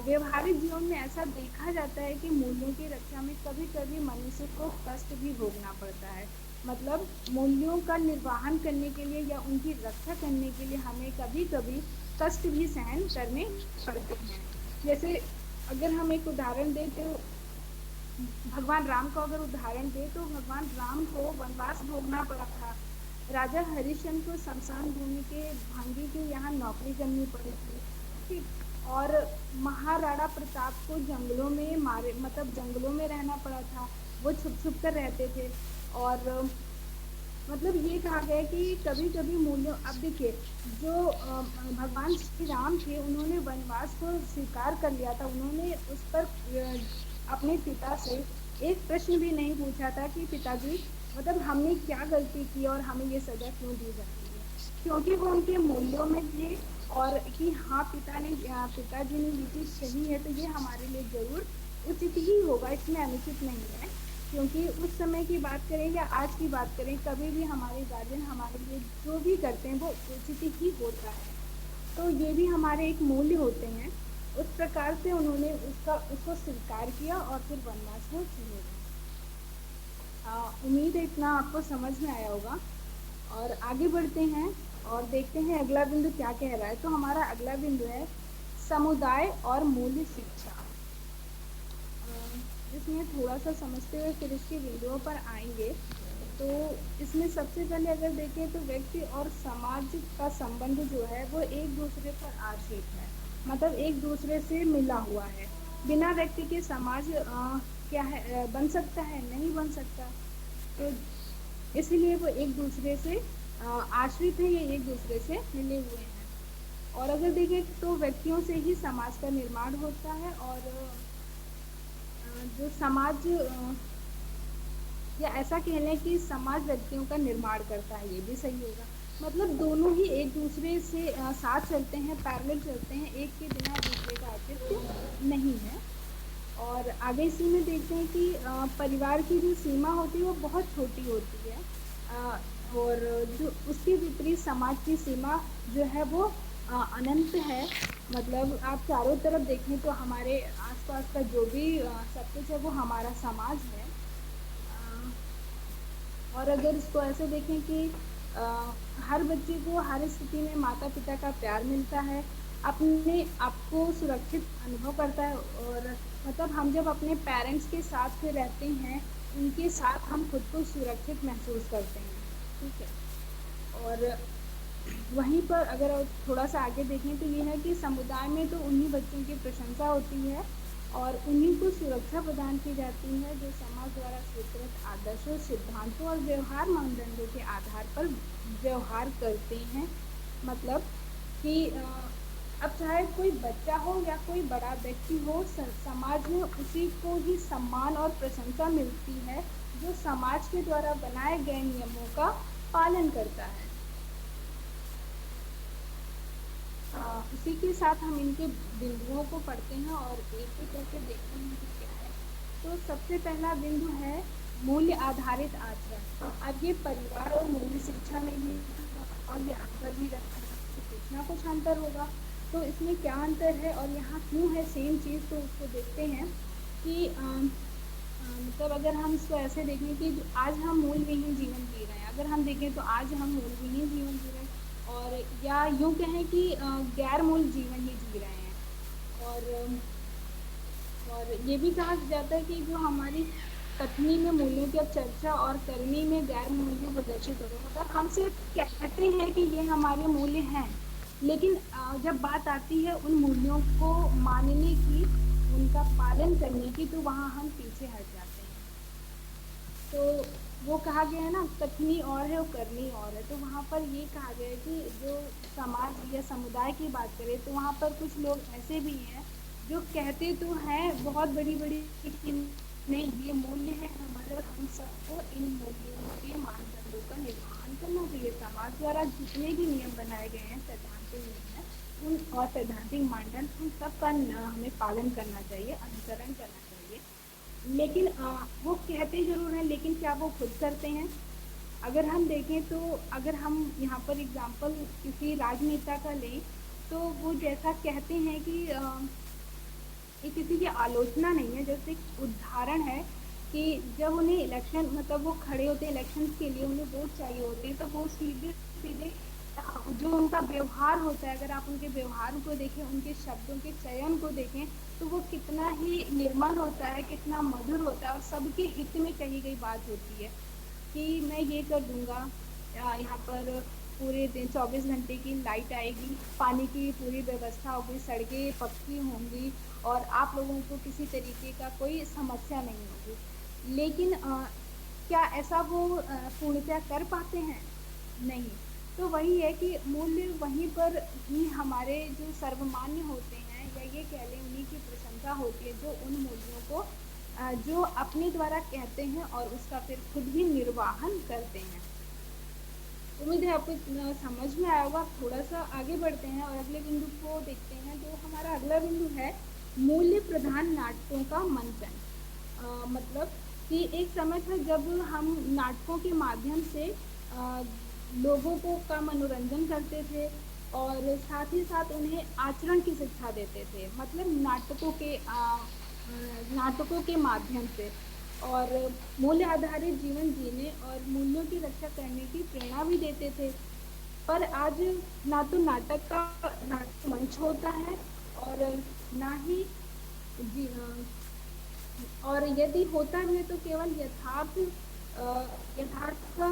व्यवहारिक जीवन में ऐसा देखा जाता है कि मूल्यों की रक्षा में कभी कभी मनुष्य को कष्ट भी भोगना पड़ता है। मतलब मूल्यों का निर्वहन करने के लिए या उनकी रक्षा करने के लिए हमें कभी कभी कष्ट भी सहन करने पड़ते हैं। जैसे अगर हम एक उदाहरण दें तो भगवान राम का अगर उदाहरण दे तो भगवान राम को वनवास भोगना पड़ा था। राजा हरिश्चंद्र को शमशान भूमि के भांगी के यहाँ नौकरी करनी पड़ी थी। ठीक। और महाराणा प्रताप को जंगलों में मारे मतलब जंगलों में रहना पड़ा था। वो छुप छुप कर रहते थे। और मतलब ये कहा गया है कि कभी कभी मूल्यों अब देखिए जो भगवान श्री राम थे उन्होंने वनवास को स्वीकार कर लिया था। उन्होंने उस पर अपने पिता से एक प्रश्न भी नहीं पूछा था कि पिताजी मतलब हमने क्या गलती की और हमें ये सजा क्यों दी जाती है, क्योंकि वो उनके मूल्यों में थे। और कि हाँ पिताजी ने ये चीज सही है तो ये हमारे लिए जरूर उचित ही होगा, इसमें अनुचित नहीं है। क्योंकि उस समय की बात करें या आज की बात करें कभी भी हमारे गार्जियन हमारे लिए जो भी करते हैं वो उचित ही होता है। तो ये भी हमारे एक मूल्य होते हैं। उस प्रकार से उन्होंने उसको स्वीकार किया और फिर वनवास में चले गए। उम्मीद है इतना आपको समझ में आया होगा। और आगे बढ़ते हैं और देखते हैं अगला बिंदु क्या कह रहा है। तो हमारा अगला बिंदु है समुदाय और मूल्य शिक्षा। इसमें थोड़ा सा समझते हुए फिर इसके बिंदुओं पर आएंगे। तो इसमें सबसे पहले अगर देखें तो व्यक्ति और समाज का संबंध जो है वो एक दूसरे पर आश्रित है। मतलब एक दूसरे से मिला हुआ है। बिना व्यक्ति के समाज क्या है बन सकता है, नहीं बन सकता। तो इसलिए वो एक दूसरे से आश्रित है, ये एक दूसरे से मिले हुए हैं। और अगर देखें तो व्यक्तियों से ही समाज का निर्माण होता है। और जो समाज या ऐसा कह लें कि समाज व्यक्तियों का निर्माण करता है, ये भी सही होगा। मतलब दोनों ही एक दूसरे से साथ चलते हैं, पैरेलल चलते हैं, एक के बिना दूसरे का अस्तित्व नहीं है। और आगे इसी में देखते हैं कि परिवार की जो सीमा होती है वो बहुत छोटी होती है। और जो उसके विपरीत समाज की सीमा जो है वो अनंत है। मतलब आप चारों तरफ देखें तो हमारे आसपास का जो भी सब कुछ है वो हमारा समाज है। और अगर इसको ऐसे देखें कि हर बच्चे को हर स्थिति में माता पिता का प्यार मिलता है, अपने आप को सुरक्षित अनुभव करता है। और मतलब हम जब अपने पेरेंट्स के साथ रहते हैं उनके साथ हम खुद को सुरक्षित महसूस करते हैं। ठीक है। और वहीं पर अगर थोड़ा सा आगे देखें तो ये है कि समुदाय में तो उन्हीं बच्चों की प्रशंसा होती है और उन्हीं को सुरक्षा प्रदान की जाती है जो समाज द्वारा स्वीकृत आदर्शों, सिद्धांतों और व्यवहार मानदंडों के आधार पर व्यवहार करते हैं। मतलब कि अब चाहे कोई बच्चा हो या कोई बड़ा व्यक्ति हो, समाज में उसी को ही सम्मान और प्रशंसा मिलती है जो समाज के द्वारा बनाए गए नियमों का पालन करता है। उसी के साथ हम इनके बिंदुओं को पढ़ते हैं और एक एक करके देखते हैं कि क्या है। तो सबसे पहला बिंदु है मूल्य आधारित आचरण। अब ये परिवार और मूल्य शिक्षा में भी और यहाँ पर भी कुछ ना कुछ अंतर होगा। तो इसमें क्या अंतर है और यहाँ क्यों है सेम चीज़, तो उसको देखते हैं कि मतलब अगर हम इसको ऐसे देखें कि आज हम मूल्यहीन जीवन जी रहे हैं, अगर हम देखें तो आज हम मूल्यहीन जीवन जी रहे हैं और या यूँ कहें कि गैर मूल जीवन ही जी रहे हैं। और ये भी कहा जाता है कि जो हमारी कथनी में मूल्यों की अब चर्चा और करनी में गैर मूल्य प्रदर्शित हो रहे हैं। मतलब हम सिर्फ कहते हैं कि ये हमारे मूल्य हैं, लेकिन जब बात आती है उन मूल्यों को मानने की, उनका पालन करने की, तो वहाँ हम पीछे हट जाते हैं। तो वो कहा गया है ना, कथनी और है और करनी और है। तो वहाँ पर ये कहा गया है कि जो समाज या समुदाय की बात करें तो वहाँ पर कुछ लोग ऐसे भी हैं जो कहते तो हैं बहुत बड़ी बड़ी कि नहीं ये मूल्य है हमारे और हम सबको इन मूल्यों के मानदंडों का निर्वहन करना चाहिए। समाज द्वारा जितने भी नियम बनाए गए हैं, सैद्धांतिक नियम है उन और सैद्धांतिक मानदंड उन सब का हमें पालन करना चाहिए, अनुसरण करना चाहिए। लेकिन वो कहते ज़रूर हैं, लेकिन क्या वो खुद करते हैं? अगर हम देखें तो अगर हम यहाँ पर एग्ज़ाम्पल किसी राजनेता का लें, तो वो जैसा कहते हैं कि ये किसी की आलोचना नहीं है, जैसे एक उदाहरण है कि जब उन्हें इलेक्शन मतलब वो खड़े होते हैं इलेक्शंस के लिए, उन्हें वोट चाहिए होते हैं, तो वो सीधे-सीधे जो उनका व्यवहार होता है, अगर आप उनके व्यवहार को देखें, उनके शब्दों के चयन को देखें, तो वो कितना ही निर्मल होता है, कितना मधुर होता है और सबके हित में कही गई बात होती है। कि मैं ये कर दूँगा, यहाँ पर पूरे दिन 24 घंटे की लाइट आएगी, पानी की पूरी व्यवस्था होगी, सड़कें पक्की होंगी और आप लोगों को किसी तरीके का कोई समस्या नहीं होगी। लेकिन क्या ऐसा वो पूर्णतः कर पाते हैं? नहीं। तो वही है कि मूल्य वहीं पर ही हमारे जो सर्वमान्य होते हैं, या ये कह लें उन्हीं की प्रशंसा होती है, जो उन मूल्यों को जो अपने द्वारा कहते हैं और उसका फिर खुद भी निर्वाहन करते हैं। उम्मीद है आपको समझ में आया होगा। थोड़ा-सा आगे बढ़ते हैं और अगले बिंदु को देखते हैं। जो हमारा अगला बिंदु है, मूल्य प्रधान नाटकों का मंचन। मतलब कि एक समय था जब हम नाटकों के माध्यम से लोगों को का मनोरंजन करते थे और साथ ही साथ उन्हें आचरण की शिक्षा देते थे। मतलब नाटकों के माध्यम से और मूल्य आधारित जीवन जीने और मूल्यों की रक्षा करने की प्रेरणा भी देते थे। पर आज ना तो नाटक मंच होता है और ना ही जी और यदि होता भी है तो केवल अ, यथार्थ का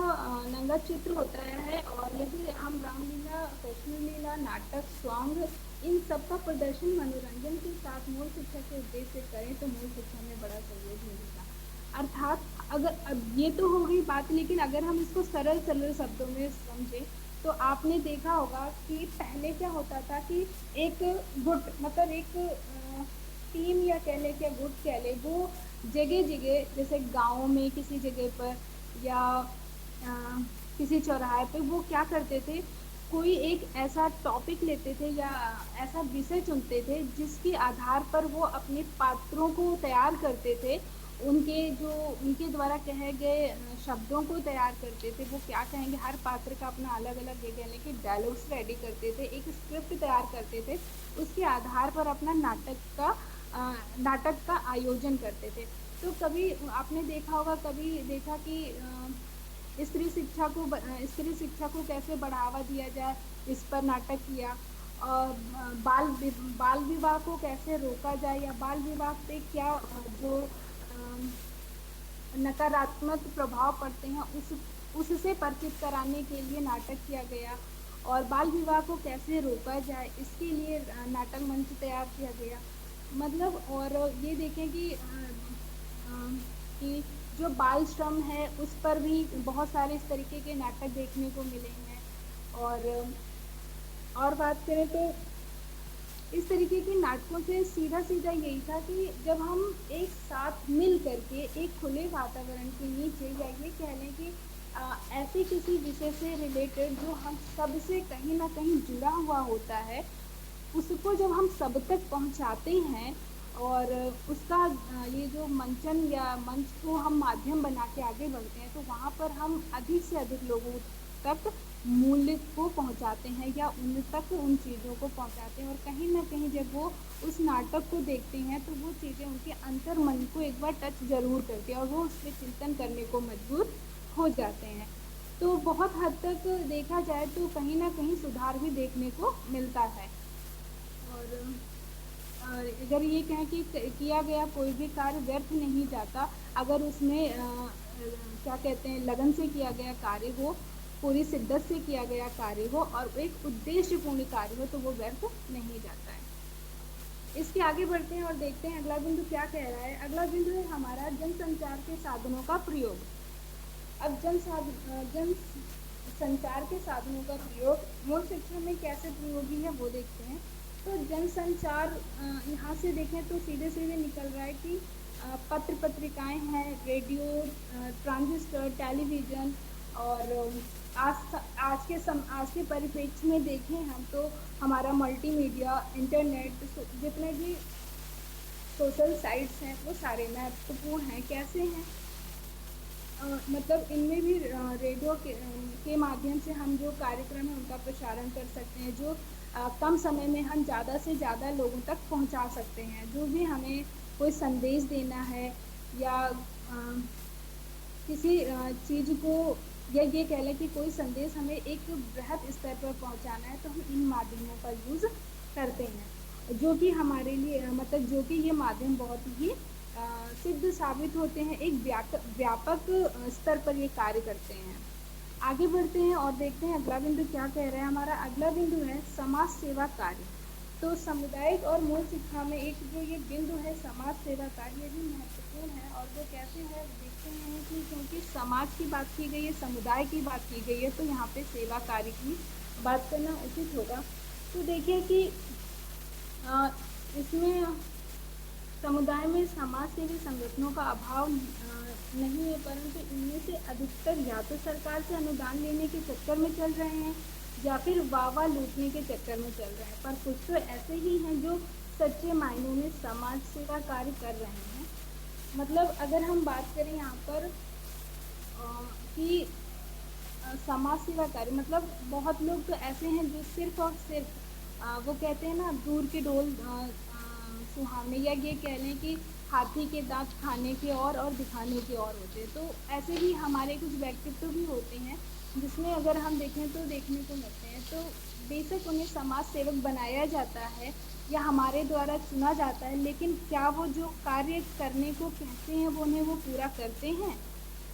नंगा चित्र होता है। और यदि हम रामलीला, कृष्ण लीला, नाटक, स्वांग इन सब का प्रदर्शन मनोरंजन के साथ मूल शिक्षा के उद्देश्य से करें तो मूल शिक्षा में बड़ा सहयोग मिलेगा। अर्थात अगर अब ये तो हो गई बात, लेकिन अगर हम इसको सरल सरल शब्दों में समझें तो आपने देखा होगा कि पहले क्या होता था कि एक गुट मतलब एक टीम या कह लें, क्या गुट कह लें, वो जगह-जगह जैसे गाँव में किसी जगह पर या किसी चौराहे पे वो क्या करते थे, कोई एक ऐसा टॉपिक लेते थे या ऐसा विषय चुनते थे जिसके आधार पर वो अपने पात्रों को तैयार करते थे। उनके द्वारा कहे गए शब्दों को तैयार करते थे। वो क्या कहेंगे, हर पात्र का अपना अलग-अलग ये कह लें कि डायलॉग्स रेडी करते थे, एक स्क्रिप्ट तैयार करते थे। उसके आधार पर अपना नाटक का आयोजन करते थे। तो कभी आपने देखा होगा, कभी देखा कि स्त्री शिक्षा को कैसे बढ़ावा दिया जाए, इस पर नाटक किया। और बाल विवाह को कैसे रोका जाए या बाल विवाह पे क्या जो नकारात्मक प्रभाव पड़ते हैं उससे परिचित कराने के लिए नाटक किया गया। और बाल विवाह को कैसे रोका जाए इसके लिए नाटक मंच तैयार किया गया। मतलब और ये देखें कि जो बाल श्रम है उस पर भी बहुत सारे इस तरीके के नाटक देखने को मिले हैं। और बात करें तो इस तरीके के नाटकों से सीधा-सीधा यही था कि जब हम एक साथ मिल करके एक खुले वातावरण के नीचे, या ये कह लें कि ऐसे किसी विषय से रिलेटेड जो हम सबसे कहीं न कहीं जुड़ा हुआ होता है, उसको जब हम सब तक पहुँचाते हैं और उसका ये जो मंचन या मंच को हम माध्यम बना के आगे बढ़ते हैं, तो वहाँ पर हम अधिक से अधिक लोगों तक मूल्य को पहुँचाते हैं या उन तक उन चीज़ों को पहुँचाते हैं। और कहीं न कहीं जब वो उस नाटक को देखते हैं, तो वो चीज़ें उनके अंतर्मन को एक बार टच ज़रूर करती है और वो उस पे चिंतन करने को मजबूर हो जाते हैं। तो बहुत हद तक देखा जाए तो कहीं न कहीं सुधार भी देखने को मिलता है। और अगर ये कहें कि किया गया कोई भी कार्य व्यर्थ नहीं जाता, अगर उसमें क्या कहते हैं, लगन से किया गया कार्य हो, पूरी शिद्दत से किया गया कार्य हो और एक उद्देश्यपूर्ण कार्य हो, तो वो व्यर्थ नहीं जाता है। इसके आगे बढ़ते हैं और देखते हैं अगला बिंदु क्या कह रहा है। अगला बिंदु है हमारा जनसंचार के साधनों का प्रयोग। अब जन संचार के साधनों का प्रयोग मूल शिक्षा में कैसे प्रयोगी है वो देखते हैं। तो जनसंचार यहाँ से देखें तो सीधे-सीधे निकल रहा है कि पत्र पत्रिकाएँ हैं, रेडियो, ट्रांजिस्टर, टेलीविज़न और आज के परिप्रेक्ष्य में देखें हम तो हमारा मल्टीमीडिया, इंटरनेट, जितने भी सोशल साइट्स हैं वो सारे महत्वपूर्ण हैं। कैसे हैं? मतलब इनमें भी रेडियो के माध्यम से हम जो कार्यक्रम है उनका प्रसारण कर सकते हैं, जो कम समय में हम ज़्यादा से ज़्यादा लोगों तक पहुंचा सकते हैं। जो भी हमें कोई संदेश देना है या किसी चीज़ को, या ये कह लें कि कोई संदेश हमें एक बृहद स्तर पर पहुंचाना है, तो हम इन माध्यमों का यूज़ करते हैं, जो कि हमारे लिए मतलब जो कि ये माध्यम बहुत ही सिद्ध साबित होते हैं, एक व्यापक स्तर पर ये कार्य करते हैं। आगे बढ़ते हैं और देखते हैं अगला बिंदु क्या कह रहा है। हमारा अगला बिंदु है समाज सेवा कार्य। तो सामुदायिक और मूल शिक्षा में एक जो ये बिंदु है समाज सेवा कार्य, ये भी महत्वपूर्ण है। और वो कैसे है देखते हैं कि क्योंकि समाज की बात की गई है, समुदाय की बात की गई है, तो यहाँ पे सेवा कार्य की बात करना उचित होगा। तो देखिए कि इसमें समुदाय में समाज सेवी संगठनों का अभाव नहीं है, परंतु इनमें से अधिकतर या तो सरकार से अनुदान लेने के चक्कर में चल रहे हैं या फिर वाह लूटने के चक्कर में चल रहे हैं। पर कुछ तो ऐसे ही हैं जो सच्चे मायनों में समाज सेवा कार्य कर रहे हैं। मतलब अगर हम बात करें यहाँ पर कि समाज सेवा कार्य, मतलब बहुत लोग तो ऐसे हैं जो सिर्फ और सिर्फ वो कहते हैं ना, दूर के डोल सुहावने, या ये कह लें कि हाथी के दांत खाने के और दिखाने के और होते हैं। तो ऐसे ही हमारे कुछ व्यक्तित्व भी होते हैं जिसमें अगर हम देखें तो देखने को मिलते हैं। तो बेशक उन्हें समाज सेवक बनाया जाता है या हमारे द्वारा चुना जाता है, लेकिन क्या वो जो कार्य करने को कहते हैं वो उन्हें वो पूरा करते हैं?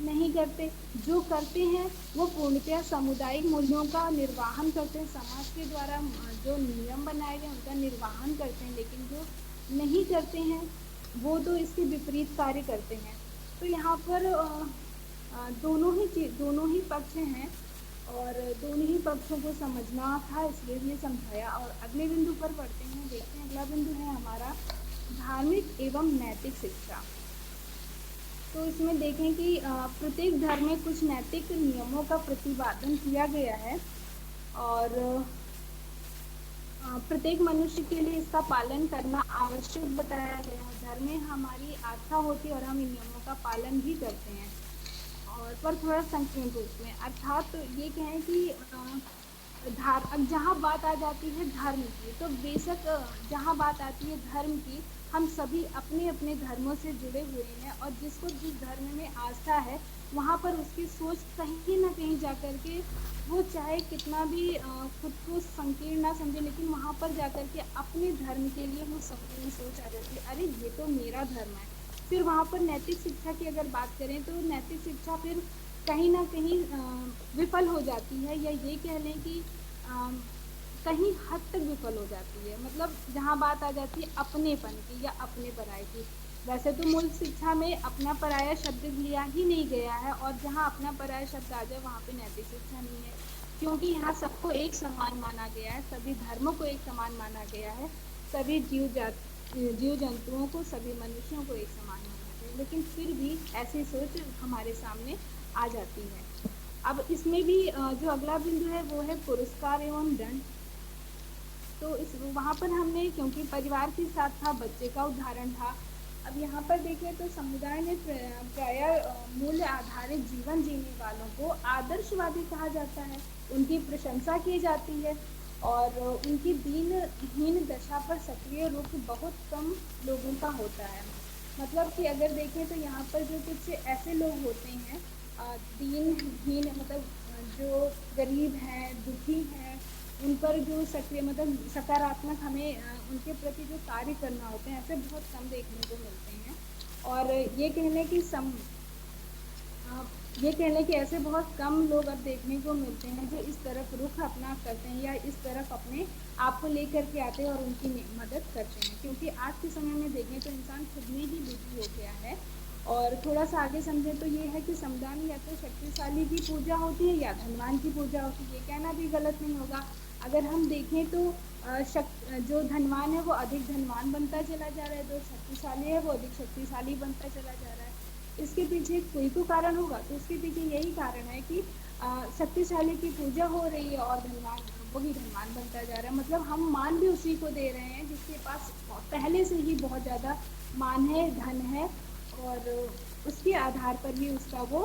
नहीं करते। जो करते हैं वो पूर्णतः सामुदायिक मूल्यों का निर्वाहन करते हैं, समाज के द्वारा जो नियम बनाए गए उनका निर्वाहन करते हैं, लेकिन जो नहीं करते हैं वो तो इसके विपरीत कार्य करते हैं। तो यहाँ पर दोनों ही पक्ष हैं और दोनों ही पक्षों को समझना था, इसलिए ये समझाया। और अगले बिंदु पर पढ़ते हैं, देखते हैं अगला बिंदु है हमारा धार्मिक एवं नैतिक शिक्षा। तो इसमें देखें कि प्रत्येक धर्म में कुछ नैतिक नियमों का प्रतिपादन किया गया है और प्रत्येक मनुष्य के लिए इसका पालन करना आवश्यक बताया गया है। धर्म में हमारी आस्था होती है और हम इन नियमों का पालन भी करते हैं, और पर थोड़ा संकीर्ण रूप में। अर्थात तो ये कहें कि जहाँ बात आ जाती है धर्म की, तो बेशक जहाँ बात आती है धर्म की, हम सभी अपने अपने धर्मों से जुड़े हुए हैं और जिसको जिस धर्म में आस्था है वहाँ पर उसकी सोच कहीं ना कहीं जा कर के, वो चाहे कितना भी खुद को संकीर्ण ना समझे, लेकिन वहाँ पर जा कर के अपने धर्म के लिए वो संकीर्ण सोच आ जाती है, अरे ये तो मेरा धर्म है। फिर वहाँ पर नैतिक शिक्षा की अगर बात करें तो नैतिक शिक्षा फिर कहीं ना कहीं विफल हो जाती है, या ये कह लें कि कहीं हद तक विफल हो जाती है। मतलब जहाँ बात आ जाती है अपनेपन की या अपने पराये की। वैसे तो मूल शिक्षा में अपना पराया शब्द लिया ही नहीं गया है, और जहाँ अपना पराया शब्द आ जाए वहाँ पे नैतिक शिक्षा नहीं है, क्योंकि यहाँ सबको एक समान माना गया है, सभी धर्मों को एक समान माना गया है, सभी जीव जंतुओं को, सभी मनुष्यों को एक समान माना गया है। लेकिन फिर भी ऐसी सोच हमारे सामने आ जाती है। अब इसमें भी जो अगला बिंदु है वो है पुरस्कार एवं दंड। तो इस वहाँ पर हमने, क्योंकि परिवार के साथ था, बच्चे का उदाहरण था। अब यहाँ पर देखें तो समुदाय में प्रायः मूल्य आधारित जीवन जीने वालों को आदर्शवादी कहा जाता है, उनकी प्रशंसा की जाती है और उनकी दीनहीन दशा पर सक्रिय रुख बहुत कम लोगों का होता है। मतलब कि अगर देखें तो यहाँ पर जो कुछ ऐसे लोग होते हैं दीनहीन, मतलब जो गरीब हैं, दुखी हैं, उन पर जो सक्रिय मतलब सकारात्मक हमें उनके प्रति जो कार्य करना होते हैं, ऐसे बहुत कम देखने को मिलते हैं। और ये कहने कि ऐसे बहुत कम लोग अब देखने को मिलते हैं जो इस तरफ रुख अपना करते हैं या इस तरफ अपने आप को लेकर के आते हैं और उनकी मदद करते हैं। क्योंकि आज के समय में देखें तो इंसान खुद में ही बिजी हो गया है। और थोड़ा सा आगे समझें तो ये है कि समुदाय में या तो शक्तिशाली की पूजा होती है या धनवान की पूजा होती है। ये कहना भी गलत नहीं होगा। अगर हम देखें तो जो धनवान है वो अधिक धनवान बनता चला जा रहा है, जो शक्तिशाली है वो अधिक शक्तिशाली बनता चला जा रहा है। इसके पीछे कोई तो कारण होगा, तो इसके पीछे यही कारण है कि शक्तिशाली की पूजा हो रही है और धनवान वही धनवान बनता जा रहा है। मतलब हम मान भी उसी को दे रहे हैं जिसके पास पहले से ही बहुत ज़्यादा मान है, धन है, और उसके आधार पर ही उसका वो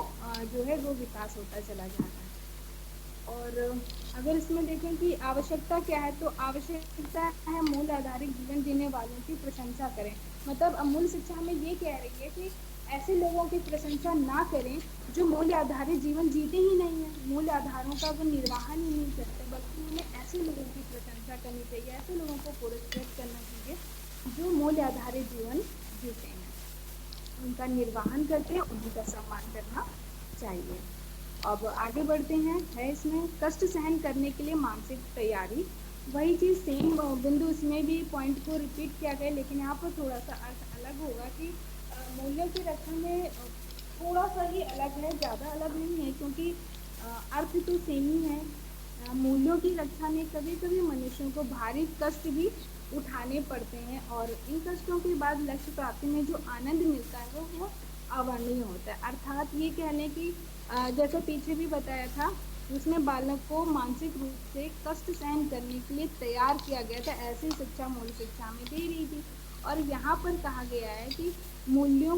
जो है वो विकास होता चला जा रहा है। और अगर इसमें देखें कि आवश्यकता क्या है, तो आवश्यकता है मूल आधारित जीवन जीने वालों की प्रशंसा करें। मतलब मूल शिक्षा हमें ये कह रही है कि ऐसे लोगों की प्रशंसा ना करें जो मूल्य आधारित जीवन जीते ही नहीं है, मूल्य आधारों का वो निर्वाहन ही नहीं करते, बल्कि हमें ऐसे लोगों की प्रशंसा करनी चाहिए, ऐसे लोगों को पुरस्कृत करना चाहिए जो मूल्य आधारित जीवन जीते हैं, उनका निर्वाहन करते हैं, उन्हीं का सम्मान करना चाहिए। अब आगे बढ़ते हैं, है इसमें कष्ट सहन करने के लिए मानसिक तैयारी। वही चीज़ सेम बिंदु इसमें भी पॉइंट को रिपीट किया गया, लेकिन यहाँ पर थोड़ा सा अर्थ अलग होगा कि मूल्यों की रक्षा में थोड़ा सा ही अलग है, ज़्यादा अलग नहीं है, क्योंकि अर्थ तो सेम ही है। मूल्यों की रक्षा में कभी कभी मनुष्यों को भारी कष्ट भी उठाने पड़ते हैं, और इन कष्टों के बाद लक्ष्य प्राप्ति में जो आनंद मिलता है वो अवर्णनीय होता है। अर्थात ये कह लें कि जैसे पीछे भी बताया था, उसमें बालक को मानसिक रूप से कष्ट सहन करने के लिए तैयार किया गया था, ऐसी शिक्षा मूल शिक्षा में दे रही थी। और यहाँ पर कहा गया है कि मूल्यों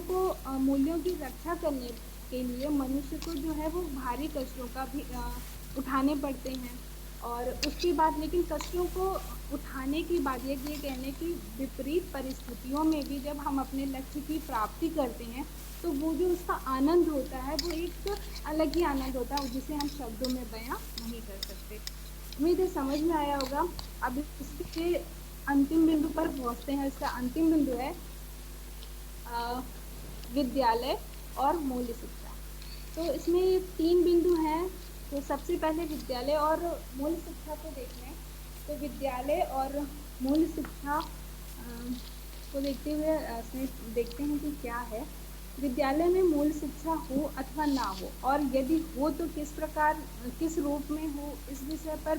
की रक्षा करने के लिए मनुष्य को जो है वो भारी कष्टों का भी उठाने पड़ते हैं। और उसके बाद लेकिन कष्टों को उठाने की बाद ये कहने की विपरीत परिस्थितियों में भी जब हम अपने लक्ष्य की प्राप्ति करते हैं तो वो जो उसका आनंद होता है वो एक अलग ही आनंद होता है, जिसे हम शब्दों में बयां नहीं कर सकते। उम्मीद है समझ में आया होगा। अब इसके अंतिम बिंदु पर पहुंचते हैं। इसका अंतिम बिंदु है विद्यालय और मूल्य शिक्षा। तो इसमें 3 बिंदु हैं। तो सबसे पहले विद्यालय और मूल्य शिक्षा को देख लें। तो विद्यालय और मूल्य शिक्षा को देखते हुए इसमें देखते हैं कि क्या है। विद्यालय में मूल शिक्षा हो अथवा ना हो, और यदि हो तो किस प्रकार, किस रूप में हो, इस विषय पर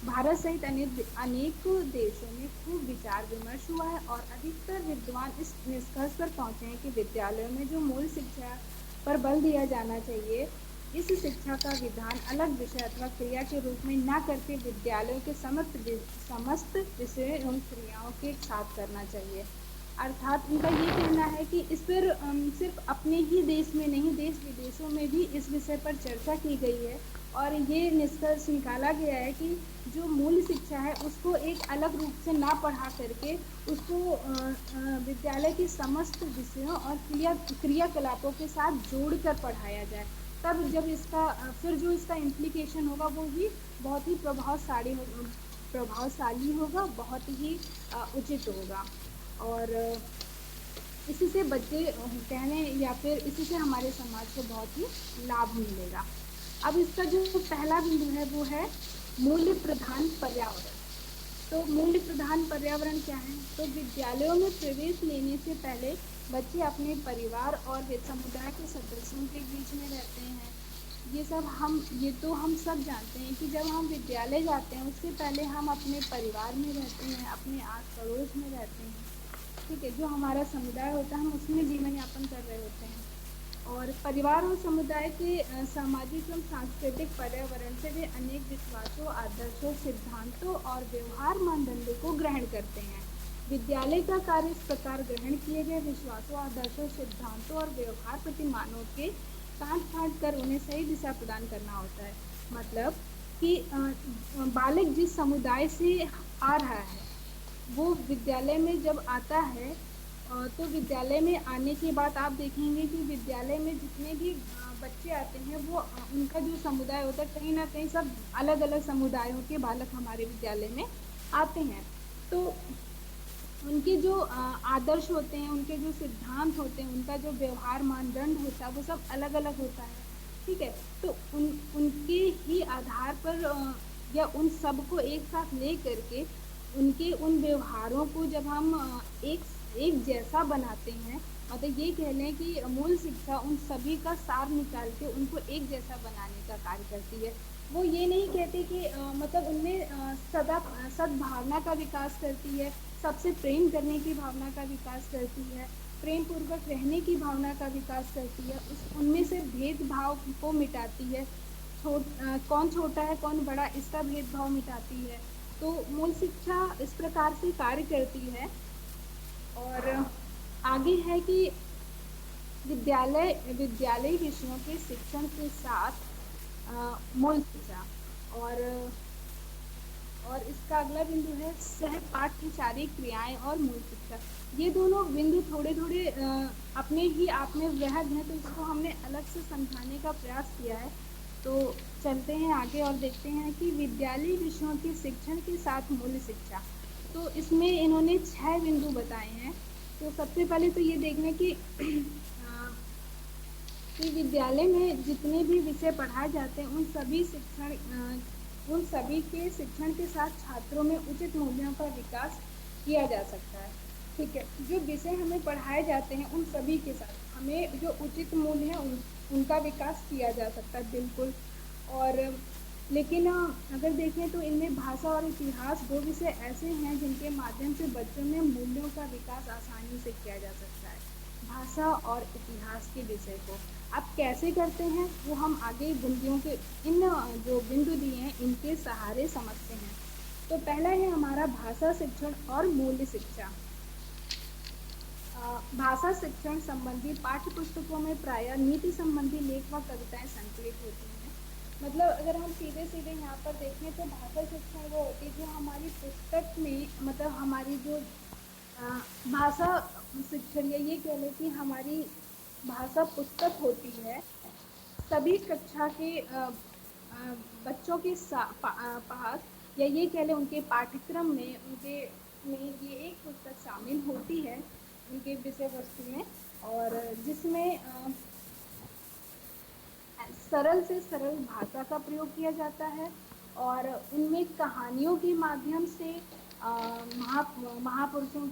भारत सहित अनेक देशों में खूब विचार विमर्श हुआ है, और अधिकतर विद्वान इस निष्कर्ष पर पहुंचे हैं कि विद्यालयों में जो मूल शिक्षा पर बल दिया जाना चाहिए, इस शिक्षा का विधान अलग विषय अथवा क्रिया के रूप में न करके विद्यालयों के समस्त विषय एवं क्रियाओं के एक साथ करना चाहिए। अर्थात उनका ये कहना है कि इस पर सिर्फ अपने ही देश में नहीं, देश विदेशों में भी इस विषय पर चर्चा की गई है, और ये निष्कर्ष निकाला गया है कि जो मूल शिक्षा है उसको एक अलग रूप से ना पढ़ा करके उसको विद्यालय के समस्त विषयों और क्रियाकलापों के साथ जोड़कर पढ़ाया जाए। तब जब इसका फिर जो इसका इम्प्लीकेशन होगा वो भी बहुत ही प्रभावशाली होगा, बहुत ही उचित होगा। और इसी से बच्चे कहने या फिर इसी से हमारे समाज को बहुत ही लाभ मिलेगा। अब इसका जो पहला बिंदु है वो है मूल्य प्रधान पर्यावरण। तो मूल्य प्रधान पर्यावरण क्या है? तो विद्यालयों में प्रवेश लेने से पहले बच्चे अपने परिवार और समुदाय के सदस्यों के बीच में रहते हैं। ये तो हम सब जानते हैं कि जब हम विद्यालय जाते हैं उससे पहले हम अपने परिवार में रहते हैं, अपने आस पड़ोस में रहते हैं, ठीक है, जो हमारा समुदाय होता है हम उसमें जीवन यापन कर रहे होते हैं। और परिवार और समुदाय के सामाजिक एवं सांस्कृतिक पर्यावरण से वे अनेक विश्वासों, आदर्शों, सिद्धांतों और व्यवहार मानदंडों को ग्रहण करते हैं। विद्यालय का कार्य इस प्रकार ग्रहण किए गए विश्वासों, आदर्शों, सिद्धांतों और व्यवहार प्रतिमानों के काट फाट कर उन्हें सही दिशा प्रदान करना होता है। मतलब कि बालक जिस समुदाय से आ रहा है वो विद्यालय में जब आता है तो विद्यालय में आने के बाद आप देखेंगे कि विद्यालय में जितने भी बच्चे आते हैं वो उनका जो समुदाय होता है, कहीं ना कहीं सब अलग अलग समुदायों के बालक हमारे विद्यालय में आते हैं। तो उनके जो आदर्श होते हैं, उनके जो सिद्धांत होते हैं, उनका जो व्यवहार मानदंड होता है वो सब अलग अलग होता है, ठीक है। तो उनके ही आधार पर या उन सबको एक साथ ले करके उनके उन व्यवहारों को जब हम एक जैसा बनाते हैं, मतलब ये कह लें कि मूल शिक्षा उन सभी का सार निकाल के उनको एक जैसा बनाने का कार्य करती है। वो ये नहीं कहते कि मतलब उनमें सद्भावना का विकास करती है, सबसे प्रेम करने की भावना का विकास करती है, प्रेम पूर्वक रहने की भावना का विकास करती है, उनमें से भेदभाव को मिटाती है, कौन छोटा है कौन बड़ा इसका भेदभाव मिटाती है। तो मूल शिक्षा इस प्रकार से कार्य करती है। और आगे है कि विद्यालय विषयों के शिक्षण के साथ मूल शिक्षा। और इसका अगला बिंदु है सह पाठ्यचारी क्रियाएं और मूल शिक्षा। ये दोनों बिंदु थोड़े थोड़े अपने ही आप में वृहद हैं, तो इसको हमने अलग से समझाने का प्रयास किया है। तो चलते हैं आगे और देखते हैं कि विद्यालय विषयों के शिक्षण के साथ मूल शिक्षा। तो इसमें इन्होंने 6 बिंदु बताए हैं। तो सबसे पहले तो ये देखने की कि विद्यालय में जितने भी विषय पढ़ाए जाते हैं उन सभी के शिक्षण के साथ छात्रों में उचित मूल्यों का विकास किया जा सकता है। ठीक है, जो विषय हमें पढ़ाए जाते हैं उन सभी के साथ हमें जो उचित मूल्य है उनका विकास किया जा सकता है, बिल्कुल। और लेकिन अगर देखें तो इनमें भाषा और इतिहास 2 विषय ऐसे हैं जिनके माध्यम से बच्चों में मूल्यों का विकास आसानी से किया जा सकता है। भाषा और इतिहास के विषय को आप कैसे करते हैं वो हम आगे बिंदुओं के इन जो बिंदु दिए हैं इनके सहारे समझते हैं। तो पहला है हमारा भाषा शिक्षण और मूल्य शिक्षा। भाषा शिक्षण संबंधी पाठ्य पुस्तकों में प्रायः नीति संबंधी लेख व कविताएं संकलित होती हैं। मतलब अगर हम सीधे सीधे यहाँ पर देखें तो भाषा शिक्षण वो होती है जो हमारी पुस्तक में, मतलब हमारी जो भाषा शिक्षण या ये कह लें कि हमारी भाषा पुस्तक होती है, सभी कक्षा के बच्चों के पास, या ये कह लें उनके पाठ्यक्रम में ये एक पुस्तक शामिल होती है उनके विषय वस्तु में, और जिसमें सरल से सरल भाषा का प्रयोग किया जाता है। और उनमें कहानियों के माध्यम से महापुरुषों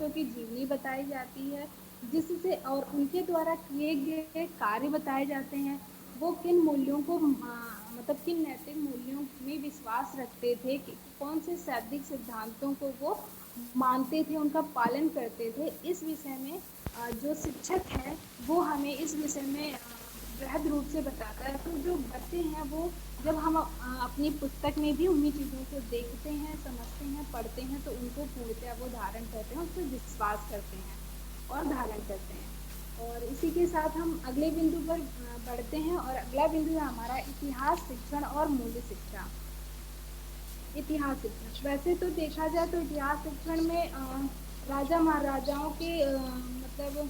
की जीवनी बताई जाती है, जिससे और उनके द्वारा किए गए कार्य बताए जाते हैं। वो किन मूल्यों को मतलब किन नैतिक मूल्यों में विश्वास रखते थे, कौन से सैद्धांतिक सिद्धांतों को वो मानते थे, उनका पालन करते थे। इस विषय में जो शिक्षक है वो हमें इस विषय में बृहद रूप से बताता है। तो जो बच्चे हैं वो जब हम अपनी पुस्तक में भी उन्हीं चीज़ों को देखते हैं, समझते हैं, पढ़ते हैं, तो उनको पूर्णतः वो धारण करते हैं, उस पर विश्वास करते हैं और धारण करते हैं। और इसी के साथ हम अगले बिंदु पर बढ़ते हैं, और अगला बिंदु है हमारा इतिहास शिक्षण और मूल्य शिक्षा। इतिहास शिक्षण, वैसे तो देखा जाए तो इतिहास शिक्षण में राजा महाराजाओं के मतलब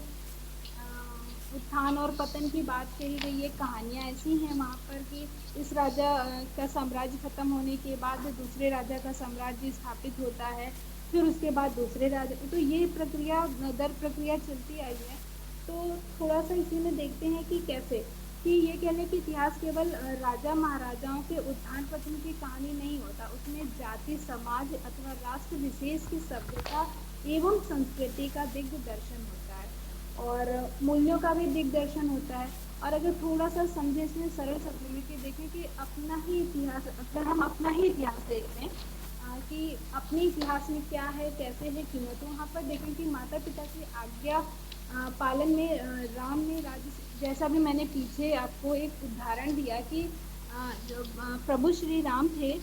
उत्थान और पतन की बात कही गई है। कहानियाँ ऐसी हैं वहाँ पर कि इस राजा का साम्राज्य खत्म होने के बाद दूसरे राजा का साम्राज्य स्थापित होता है, फिर उसके बाद दूसरे राजा, तो ये प्रक्रिया दर प्रक्रिया चलती आई है। तो थोड़ा सा इसी में देखते हैं कि कैसे, कि ये कह लें कि इतिहास केवल राजा महाराजाओं के उत्थान पतन की कहानी नहीं होता, उसमें जाति, समाज अथवा राष्ट्र विशेष की सभ्यता एवं संस्कृति का दिग्दर्शन होता है, और मूल्यों का भी दिग्दर्शन होता है। और अगर थोड़ा सा समझे इसमें सरल शब्दों में कि देखें कि अपना ही इतिहास, अगर हम अपना ही इतिहास देख लें कि अपने इतिहास में क्या है, कैसे है, क्यों है, तो वहाँ पर देखें कि माता पिता की आज्ञा पालन में राम ने राज्य, जैसा भी मैंने पीछे आपको एक उदाहरण दिया कि जो प्रभु श्री राम थे,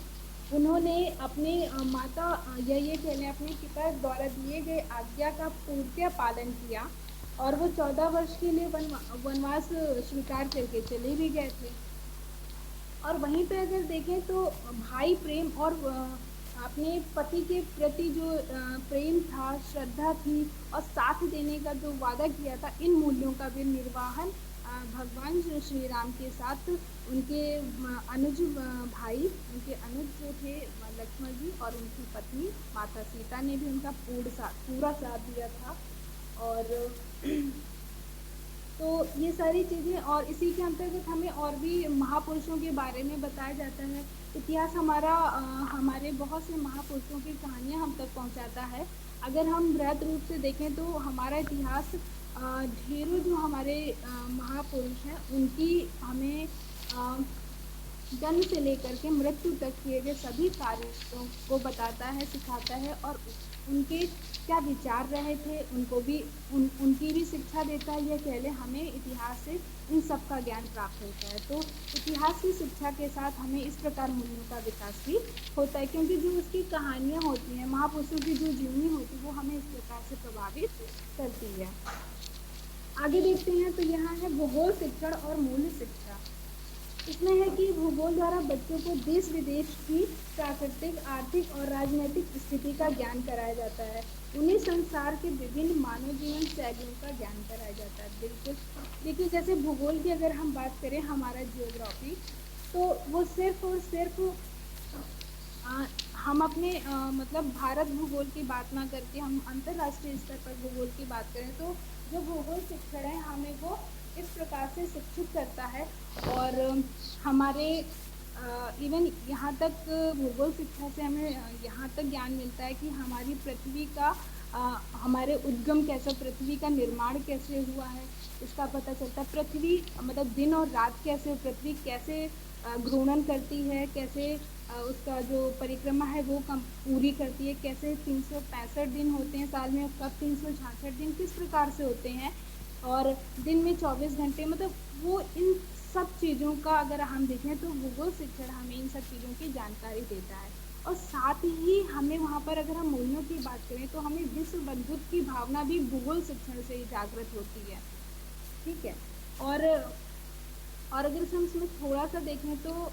उन्होंने अपने माता या ये कह लें अपने पिता द्वारा दिए गए आज्ञा का पूर्णतः पालन किया, और वो 14 वर्ष के लिए वनवास स्वीकार करके चले भी गए थे। और वहीं पे अगर देखें तो भाई प्रेम और अपने पति के प्रति जो प्रेम था, श्रद्धा थी, और साथ देने का जो वादा किया था, इन मूल्यों का भी निर्वाहन भगवान श्री राम के साथ उनके अनुज भाई, उनके अनुज जो थे लक्ष्मण जी, और उनकी पत्नी माता सीता ने भी उनका पूरा साथ दिया था। और तो ये सारी चीज़ें, और इसी के अंतर्गत हमें और भी महापुरुषों के बारे में बताया जाता है। इतिहास हमारा हमारे बहुत से महापुरुषों की कहानियाँ हम तक पहुँचाता है। अगर हम बृहद रूप से देखें तो हमारा इतिहास ढेरों जो हमारे महापुरुष हैं उनकी हमें जन्म से लेकर के मृत्यु तक किए गए सभी कार्यों को बताता है, सिखाता है और उनके क्या विचार रहे थे उनको भी उनकी भी शिक्षा देता है। यह कह लें हमें इतिहास से इन सब का ज्ञान प्राप्त होता है। तो इतिहास की शिक्षा के साथ हमें इस प्रकार मूल्यों का विकास भी होता है, क्योंकि जो उसकी कहानियाँ होती हैं, महापुरुषों की जो जीवनी होती है, वो हमें इस प्रकार से प्रभावित करती है। आगे देखते हैं तो यहाँ है भूगोल शिक्षण और मूल्य शिक्षा। इसमें है कि भूगोल द्वारा बच्चों को देश विदेश की प्राकृतिक, आर्थिक और राजनीतिक स्थिति का ज्ञान कराया जाता है। उन्हें संसार के विभिन्न मानव जीवन शैलियों का ज्ञान कराया जाता है। बिल्कुल देखिए, जैसे भूगोल की अगर हम बात करें, हमारा जियोग्राफी, तो वो सिर्फ और सिर्फ आ, हम अपने मतलब भारत भूगोल की बात ना करके हम अंतरराष्ट्रीय स्तर पर भूगोल की बात करें, तो जो भूगोल शिक्षण है हमें वो इस प्रकार से शिक्षित करता है। और हमारे इवन यहाँ तक भूगोल शिक्षा से हमें यहाँ तक ज्ञान मिलता है कि हमारी पृथ्वी का हमारे उद्गम कैसा, पृथ्वी का निर्माण कैसे हुआ है, इसका पता चलता है। पृथ्वी मतलब दिन और रात कैसे, पृथ्वी कैसे घूर्णन करती है, कैसे उसका जो परिक्रमा है वो कम पूरी करती है, कैसे 365 दिन होते हैं साल में, कब 366 दिन किस प्रकार से होते हैं, और दिन में 24 घंटे, मतलब वो इन सब चीज़ों का अगर हम देखें तो भूगोल शिक्षण हमें इन सब चीज़ों की जानकारी देता है। और साथ ही हमें वहाँ पर अगर हम मूल्यों की बात करें तो हमें विश्व बंधुत्व की भावना भी भूगोल शिक्षण से ही जागृत होती है। ठीक है। और अगर हम इसमें थोड़ा सा देखें तो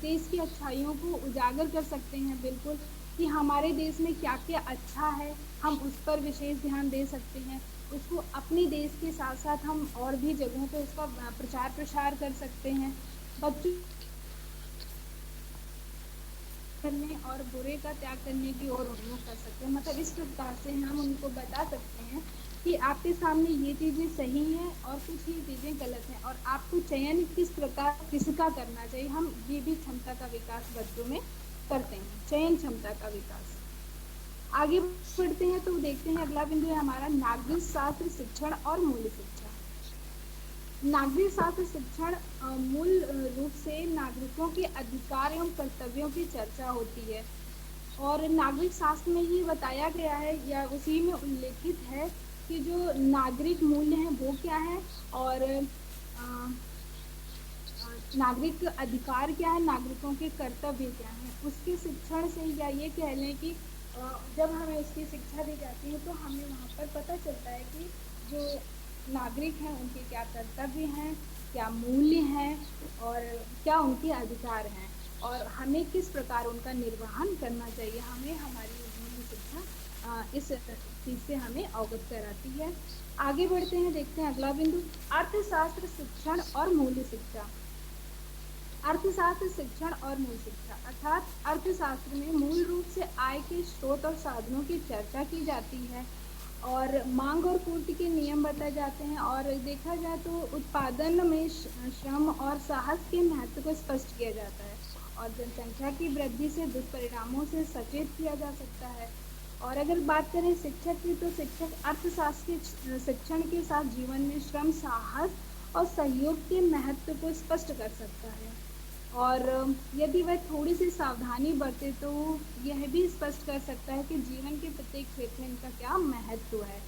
देश की अच्छाइयों को उजागर कर सकते हैं, बिल्कुल, कि हमारे देश में क्या क्या अच्छा है, हम उस पर विशेष ध्यान दे सकते हैं। उसको अपने देश के साथ साथ हम और भी जगहों पे उसका प्रचार प्रसार कर सकते हैं। बच्चों करने और बुरे का त्याग करने की ओर उन्मुख कर सकते हैं। मतलब इस प्रकार से हम उनको बता सकते हैं कि आपके सामने ये चीज़ें सही हैं और कुछ ये चीज़ें गलत हैं, और आपको चयन किस प्रकार किसका करना चाहिए। हम ये भी क्षमता का विकास बच्चों में करते हैं, चयन क्षमता का विकास। आगे बढ़ते हैं तो देखते हैं अगला बिंदु है हमारा नागरिक शास्त्र शिक्षण और मूल्य शिक्षा। नागरिक शास्त्र शिक्षण मूल रूप से नागरिकों के अधिकार एवं कर्तव्यों की चर्चा होती है। और नागरिक शास्त्र में ये बताया गया है या उसी में उल्लेखित है कि जो नागरिक मूल्य हैं वो क्या है, और नागरिक अधिकार क्या है, नागरिकों के कर्तव्य क्या हैं, उसके शिक्षण से, या ये कह लें कि जब हमें उसकी शिक्षा दी जाती है तो हमें वहाँ पर पता चलता है कि जो नागरिक हैं उनके क्या कर्तव्य हैं, क्या मूल्य हैं, और क्या उनके अधिकार हैं, और हमें किस प्रकार उनका निर्वहन करना चाहिए। हमें हमारी मूल्य शिक्षा इस चीज़ से हमें अवगत कराती है। आगे बढ़ते हैं, देखते हैं अगला बिंदु अर्थशास्त्र शिक्षण और मूल्य शिक्षा। अर्थशास्त्र शिक्षण और मूल्य शिक्षा अर्थात अर्थशास्त्र में मूल रूप से आय के स्रोत और साधनों की चर्चा की जाती है, और मांग और पूर्ति के नियम बताए जाते हैं, और देखा जाए तो उत्पादन में श्रम और साहस के महत्व को स्पष्ट किया जाता है, और जनसंख्या की वृद्धि से दुष्परिणामों से सचेत किया जा सकता है। और अगर बात करें शिक्षक की, तो शिक्षक अर्थशास्त्र के शिक्षण के साथ जीवन में श्रम, साहस और सहयोग के महत्व को स्पष्ट कर सकता है, और यदि वह थोड़ी सी सावधानी बरते तो यह भी स्पष्ट कर सकता है कि जीवन के प्रत्येक क्षेत्र में इनका क्या महत्व है।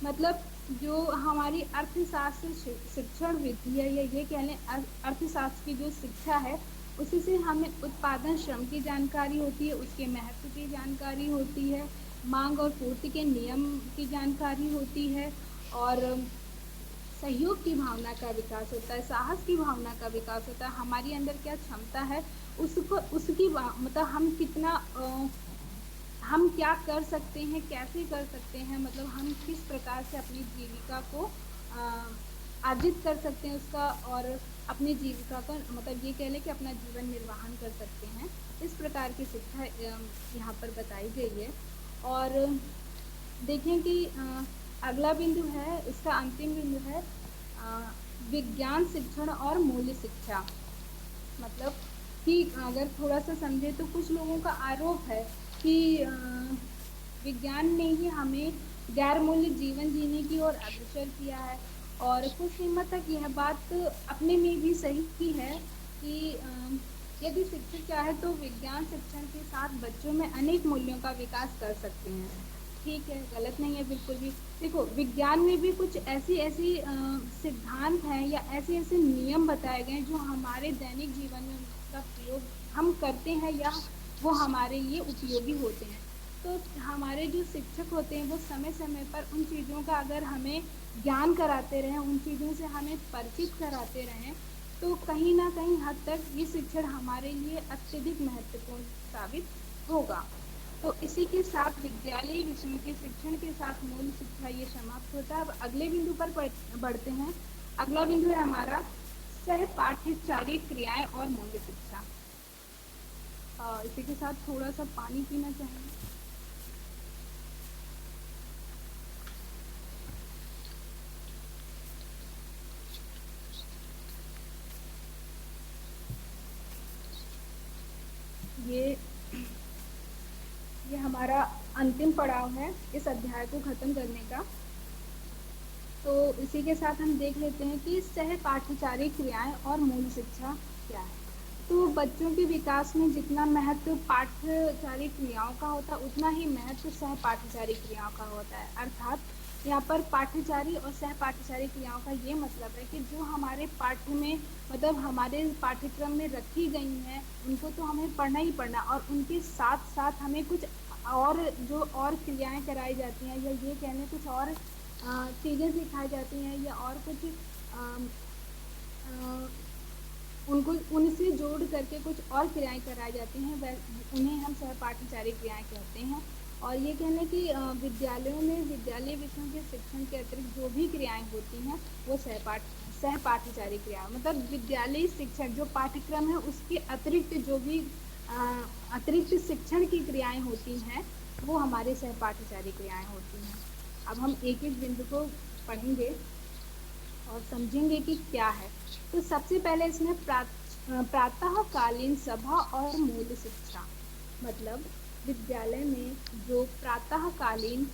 मतलब जो हमारी अर्थशास्त्र शिक्षण विधि है, या ये कह लें अर्थशास्त्र की जो शिक्षा है, उसी से हमें उत्पादन श्रम की जानकारी होती है, उसके महत्व की जानकारी होती है, मांग और पूर्ति के नियम की जानकारी होती है, और सहयोग की भावना का विकास होता है, साहस की भावना का विकास होता है, हमारी अंदर क्या क्षमता है उसको उसकी मतलब हम कितना हम क्या कर सकते हैं, कैसे कर सकते हैं, मतलब हम किस प्रकार से अपनी जीविका को अर्जित कर सकते हैं उसका, और अपनी जीविका का मतलब ये कह लें कि अपना जीवन निर्वाहन कर सकते हैं। इस प्रकार की शिक्षा यहाँ पर बताई गई है। और देखें कि अगला बिंदु है, इसका अंतिम बिंदु है विज्ञान शिक्षण और मूल्य शिक्षा। मतलब कि अगर थोड़ा सा समझे तो कुछ लोगों का आरोप है कि विज्ञान ने ही हमें गैर मूल्य जीवन जीने की ओर अग्रसर किया है, और कुछ सीमा तक यह बात अपने में भी सही है कि यदि शिक्षक चाहे तो विज्ञान शिक्षण के साथ बच्चों में अनेक मूल्यों का विकास कर सकते हैं। ठीक है, गलत नहीं है बिल्कुल भी। देखो, विज्ञान में भी कुछ ऐसी ऐसी सिद्धांत हैं या ऐसे ऐसे नियम बताए गए हैं जो हमारे दैनिक जीवन में उनका प्रयोग हम करते हैं या वो हमारे लिए उपयोगी होते हैं। तो हमारे जो शिक्षक होते हैं वो समय समय पर उन चीज़ों का अगर हमें ज्ञान कराते रहें, उन चीज़ों से हमें परिचित कराते रहें, तो कहीं न कहीं हद तक ये शिक्षण हमारे लिए अत्यधिक महत्वपूर्ण साबित होगा। तो इसी के साथ विद्यालयी विषयों के शिक्षण के साथ मूल शिक्षा ये समाप्त होता है। अब अगले बिंदु पर बढ़ते हैं। अगला बिंदु है हमारा सहपाठ्यचारी क्रियाएं और मूल्य शिक्षा। इसी के साथ थोड़ा सा पानी पीना चाहेंगे। ये हमारा अंतिम पड़ाव है इस अध्याय को खत्म करने का। तो इसी के साथ हम देख लेते हैं कि सहपाठ्यचारी क्रियाएं और मूल शिक्षा क्या है। तो बच्चों के विकास में जितना महत्व पाठ्यचारी क्रियाओं का होता है, उतना ही महत्व सहपाठ्यचारी क्रियाओं का होता है। अर्थात यहाँ पर पाठ्यचारी और सहपाठ्यचारी क्रियाओं का ये मतलब है कि जो हमारे पाठ्य में मतलब हमारे पाठ्यक्रम में रखी गई हैं, उनको तो हमें पढ़ना ही पढ़ना, और उनके साथ साथ हमें कुछ और जो और क्रियाएं कराई जाती हैं या ये कहने कुछ और चीज़ें सिखाई जाती हैं या और कुछ उनको उनसे जोड़ करके कुछ और क्रियाएं कराई जाती हैं, वह उन्हें हम सहपाठ्यचारी क्रियाएं कहते हैं। और ये कहने कि विद्यालयों में विद्यालय विषयों के शिक्षण के अतिरिक्त जो भी क्रियाएं होती हैं वो सहपाठ्यचारी क्रिया, मतलब विद्यालय शिक्षण जो पाठ्यक्रम है उसके अतिरिक्त जो भी अतिरिक्त शिक्षण की क्रियाएं होती हैं वो हमारे सहपाठ्यचारी क्रियाएं होती हैं। अब हम एक एक बिंदु को पढ़ेंगे और समझेंगे कि क्या है। तो सबसे पहले इसमें प्रातःकालीन सभा और मूल शिक्षा, मतलब विद्यालय में जो प्रातःकालीन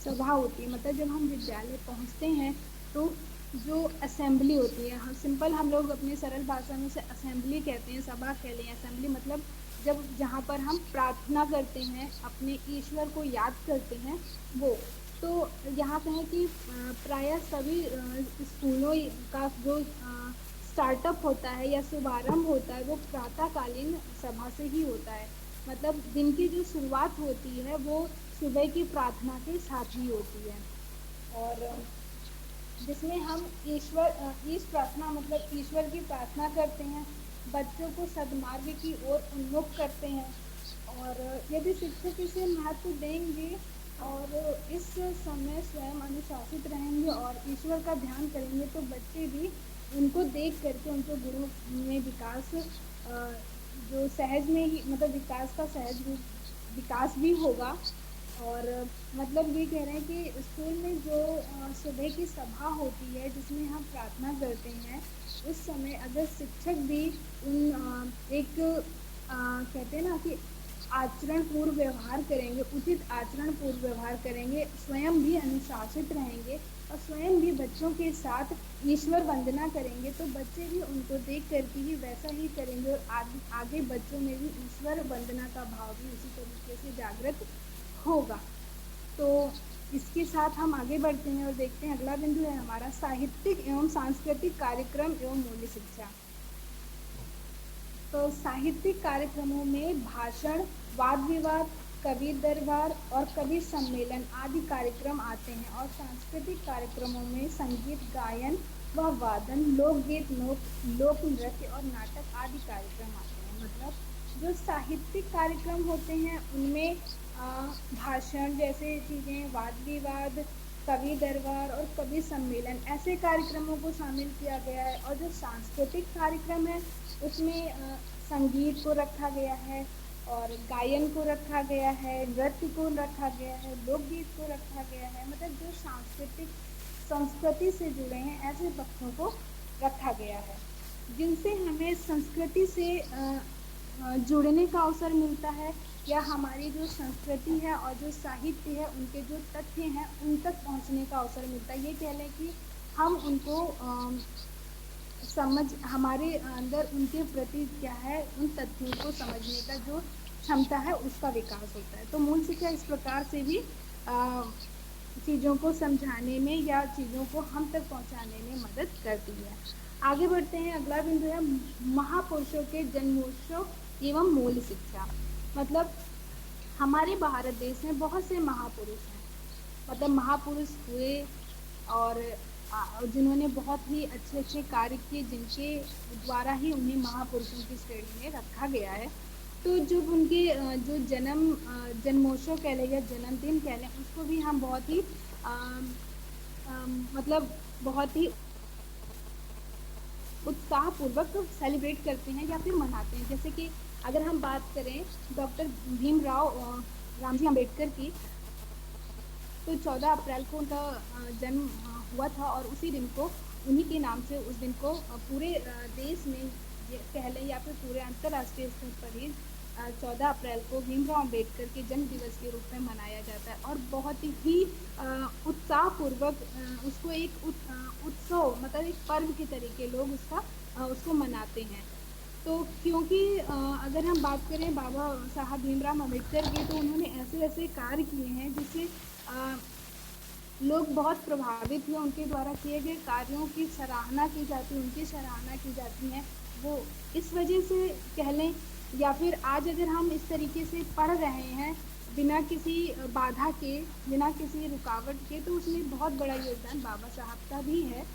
सभा होती है, मतलब जब हम विद्यालय पहुंचते हैं तो जो असेंबली होती है, हम सिंपल हम लोग अपनी सरल भाषा में उसे असेंबली कहते हैं, सभा कह लें। असेंबली मतलब जब जहाँ पर हम प्रार्थना करते हैं, अपने ईश्वर को याद करते हैं, वो। तो यहाँ पे है कि प्रायः सभी स्कूलों का जो स्टार्टअप होता है या शुभारंभ होता है वो प्रातःकालीन सभा से ही होता है। मतलब दिन की जो शुरुआत होती है वो सुबह की प्रार्थना के साथ ही होती है, और जिसमें हम ईश प्रार्थना मतलब ईश्वर की प्रार्थना करते हैं, बच्चों को सद्मार्ग की ओर उन्मुख करते हैं। और यदि शिक्षक इसे महत्व देंगे और इस समय स्वयं अनुशासित रहेंगे और ईश्वर का ध्यान करेंगे, तो बच्चे भी उनको देख करके उनके गुणों में विकास जो सहज में ही मतलब विकास का सहज रूप विकास भी होगा। और मतलब ये कह रहे हैं कि स्कूल में जो सुबह की सभा होती है जिसमें हम प्रार्थना करते हैं, उस समय अगर शिक्षक भी उन एक कहते हैं ना कि आचरण पूर्व व्यवहार करेंगे, उचित आचरण पूर्व व्यवहार करेंगे, स्वयं भी अनुशासित रहेंगे और स्वयं भी बच्चों के साथ ईश्वर वंदना करेंगे, तो बच्चे भी उनको देख करके ही वैसा ही करेंगे और आगे बच्चों में भी ईश्वर वंदना का भाव भी उसी तरीके से जागृत होगा। तो इसके साथ हम आगे बढ़ते हैं और देखते हैं अगला बिंदु है हमारा साहित्यिक एवं सांस्कृतिक कार्यक्रम एवं मूल्य शिक्षा। तो साहित्यिक कार्यक्रमों में भाषण, वाद विवाद, कवि दरबार और कवि सम्मेलन आदि कार्यक्रम आते हैं, और सांस्कृतिक कार्यक्रमों में संगीत, गायन व वादन, लोकगीत, लोक नृत्य और नाटक आदि कार्यक्रम आते हैं। मतलब जो साहित्यिक कार्यक्रम होते हैं उनमें भाषण जैसे चीज़ें, वाद विवाद, कवि दरबार और कवि सम्मेलन ऐसे कार्यक्रमों को शामिल किया गया है। और जो सांस्कृतिक कार्यक्रम है उसमें संगीत को रखा गया है और गायन को रखा गया है, नृत्य को रखा गया है, लोकगीत को रखा गया है। मतलब जो सांस्कृतिक संस्कृति से जुड़े हैं ऐसे पक्षों को रखा गया है, जिनसे हमें संस्कृति से जुड़ने का अवसर मिलता है, या हमारी जो संस्कृति है और जो साहित्य है उनके जो तथ्य हैं उन तक पहुंचने का अवसर मिलता है। ये कह लें कि हम उनको समझ हमारे अंदर उनके प्रति क्या है, उन तथ्यों को समझने का जो क्षमता है उसका विकास होता है। तो मूल शिक्षा इस प्रकार से भी चीज़ों को समझाने में या चीज़ों को हम तक पहुंचाने में मदद करती है। आगे बढ़ते हैं, अगला बिंदु है महापुरुषों के जन्मोत्सव एवं मूल शिक्षा। मतलब हमारे भारत देश में बहुत से महापुरुष हैं, मतलब महापुरुष हुए और जिन्होंने बहुत ही अच्छे अच्छे कार्य किए, जिनके द्वारा ही उन्हें महापुरुषों की श्रेणी में रखा गया है। तो जब उनके जो जन्मोत्सव कह लें या जन्मदिन कह लें, उसको भी हम बहुत ही मतलब बहुत ही उत्साहपूर्वक सेलिब्रेट करते हैं या फिर मनाते हैं। जैसे कि अगर हम बात करें डॉक्टर भीमराव रामजी अम्बेडकर की, तो 14 अप्रैल को उनका जन्म हुआ था और उसी दिन को उन्हीं के नाम से उस दिन को पूरे देश में कह लें या फिर पूरे अंतर्राष्ट्रीय स्तर पर ही 14 अप्रैल को भीमराव अम्बेडकर के जन्म दिवस के रूप में मनाया जाता है और बहुत ही उत्साहपूर्वक उसको एक उत्सव मतलब एक पर्व के तरीके लोग उसको मनाते हैं। तो क्योंकि अगर हम बात करें बाबा साहब भीमराव अम्बेडकर के, तो उन्होंने ऐसे ऐसे कार्य किए हैं जिससे लोग बहुत प्रभावित हुए, उनके द्वारा किए गए कार्यों की सराहना की जाती है, उनकी सराहना की जाती है। वो इस वजह से कह लें या फिर आज अगर हम इस तरीके से पढ़ रहे हैं बिना किसी बाधा के, बिना किसी रुकावट के, तो उसमें बहुत बड़ा योगदान बाबा साहब का भी है।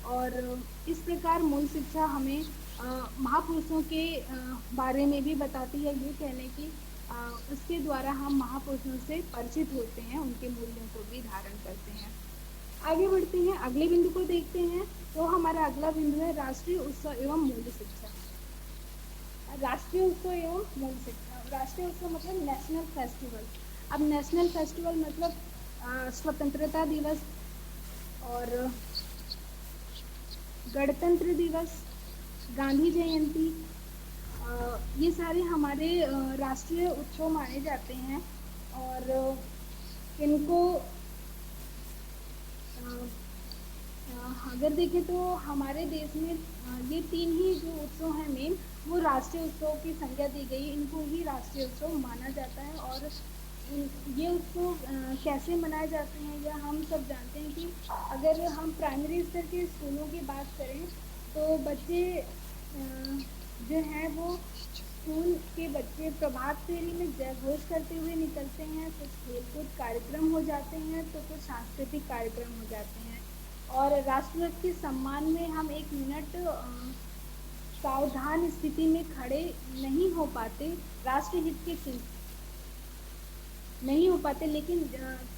और इस प्रकार मूल शिक्षा हमें महापुरुषों के बारे में भी बताती है। ये कहने की उसके द्वारा हम महापुरुषों से परिचित होते हैं, उनके मूल्यों को भी धारण करते हैं। आगे बढ़ते हैं, अगले बिंदु को देखते हैं। तो हमारा अगला बिंदु है राष्ट्रीय उत्सव एवं मूल्य शिक्षा। राष्ट्रीय उत्सव एवं मूल्य शिक्षा, राष्ट्रीय उत्सव मतलब नेशनल फेस्टिवल। अब नेशनल फेस्टिवल मतलब स्वतंत्रता दिवस और गणतंत्र दिवस, गांधी जयंती, ये सारे हमारे राष्ट्रीय उत्सव माने जाते हैं। और इनको अगर देखें तो हमारे देश में ये 3 ही जो उत्सव हैं मेन, वो राष्ट्रीय उत्सव की संज्ञा दी गई, इनको ही राष्ट्रीय उत्सव माना जाता है। और ये उत्सव कैसे मनाए जाते हैं या हम सब जानते हैं कि अगर हम प्राइमरी स्तर के स्कूलों की बात करें तो बच्चे जो हैं वो स्कूल के बच्चे प्रभात फेरी में जय घोष करते हुए निकलते हैं, कुछ खेलकूद कार्यक्रम हो जाते हैं तो कुछ सांस्कृतिक कार्यक्रम हो जाते हैं। और राष्ट्रध्वज के सम्मान में हम 1 मिनट सावधान स्थिति में खड़े नहीं हो पाते, राष्ट्रहित के नहीं हो पाते, लेकिन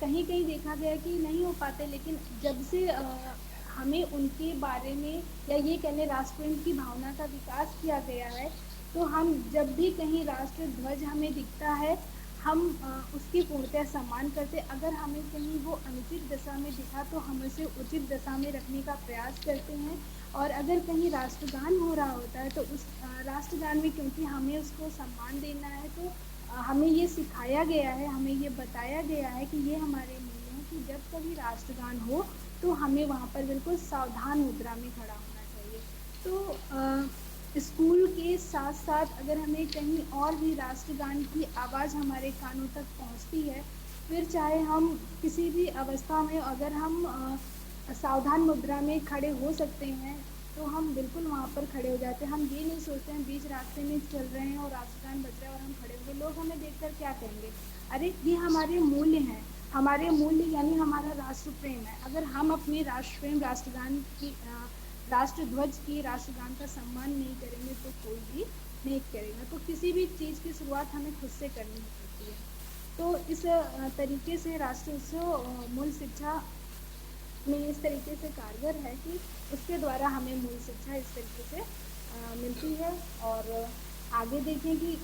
कहीं कहीं देखा गया कि नहीं हो पाते, लेकिन जब से हमें उनके बारे में या ये कहने राष्ट्र प्रेम की भावना का विकास किया गया है, तो हम जब भी कहीं राष्ट्र ध्वज हमें दिखता है, हम उसकी पूर्णतः सम्मान करते। अगर हमें कहीं वो अनुचित दशा में दिखा तो हम उसे उचित दशा में रखने का प्रयास करते हैं। और अगर कहीं राष्ट्रगान हो रहा होता है तो उस राष्ट्रगान में क्योंकि हमें उसको सम्मान देना है, तो हमें ये सिखाया गया है, हमें ये बताया गया है कि ये हमारे मूल्य हैं कि जब कभी राष्ट्रगान हो तो हमें वहाँ पर बिल्कुल सावधान मुद्रा में खड़ा होना चाहिए। तो स्कूल के साथ साथ अगर हमें कहीं और भी राष्ट्रगान की आवाज़ हमारे कानों तक पहुँचती है, फिर चाहे हम किसी भी अवस्था में अगर हम सावधान मुद्रा में खड़े हो सकते हैं, तो हम बिल्कुल वहाँ पर खड़े हो जाते हैं। हम ये नहीं सोचते हैं बीच रास्ते में चल रहे हैं और राष्ट्रगान बज रहा है और हम खड़े हुए, लोग हमें देखकर क्या कहेंगे, अरे ये हमारे मूल्य हैं, हमारे मूल्य यानी हमारा राष्ट्र प्रेम है। अगर हम अपने राष्ट्र प्रेम राष्ट्रगान की राष्ट्र ध्वज की राष्ट्रगान का सम्मान नहीं करेंगे तो कोई भी नहीं करेगा। तो किसी भी चीज़ की शुरुआत हमें खुद से करनी होती है। तो इस तरीके से राष्ट्रीय उत्सव मूल शिक्षा में इस तरीके से कारगर है कि उसके द्वारा हमें मूल शिक्षा इस तरीके से मिलती है। और आगे देखें कि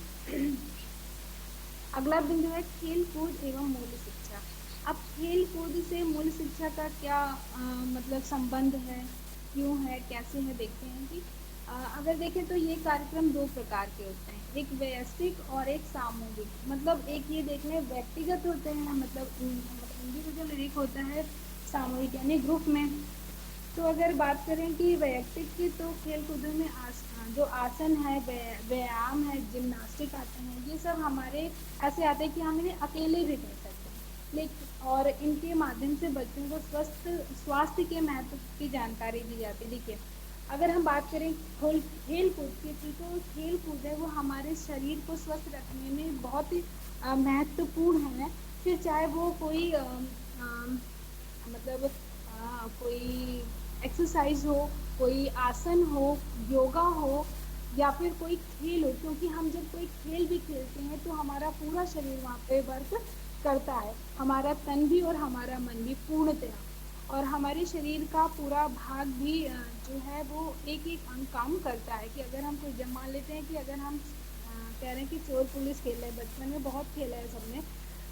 अगला बिंदु है खेल कूद एवं मूल शिक्षा। अब खेल कूद से मूल शिक्षा का क्या मतलब संबंध है, क्यों है, कैसे है, देखते हैं कि अगर देखें तो ये कार्यक्रम 2 प्रकार के होते हैं, एक वैयक्तिक और एक सामूहिक। मतलब एक ये देख लें व्यक्तिगत होते हैं, मतलब इंडिविजुअल, एक होता है सामूहिक यानी ग्रुप में। तो अगर बात करें कि वैयक्तिक की, तो खेल कूदों में जो आसन है, व्यायाम है, जिम्नास्टिक आते हैं, ये सब हमारे ऐसे आते हैं कि हम इन्हें अकेले भी कर सकते हैं। लेकिन और इनके माध्यम से बच्चों को स्वास्थ्य के महत्व की जानकारी दी जाती है। देखिए, अगर हम बात करें खेल कूद की, तो खेल कूद है वो हमारे शरीर को स्वस्थ रखने में बहुत ही महत्वपूर्ण है। फिर चाहे वो कोई मतलब कोई एक्सरसाइज हो, कोई आसन हो, योगा हो, या फिर कोई खेल हो, क्योंकि हम जब कोई खेल भी खेलते हैं तो हमारा पूरा शरीर वहाँ पे वर्क करता है, हमारा तन भी और हमारा मन भी पूर्णतः। और हमारे शरीर का पूरा भाग भी जो है वो एक एक अंग काम करता है। कि अगर हम कोई मान लेते हैं कि अगर हम कह रहे हैं कि चोर पुलिस खेल रहे हैं, बचपन में बहुत खेला है सबने,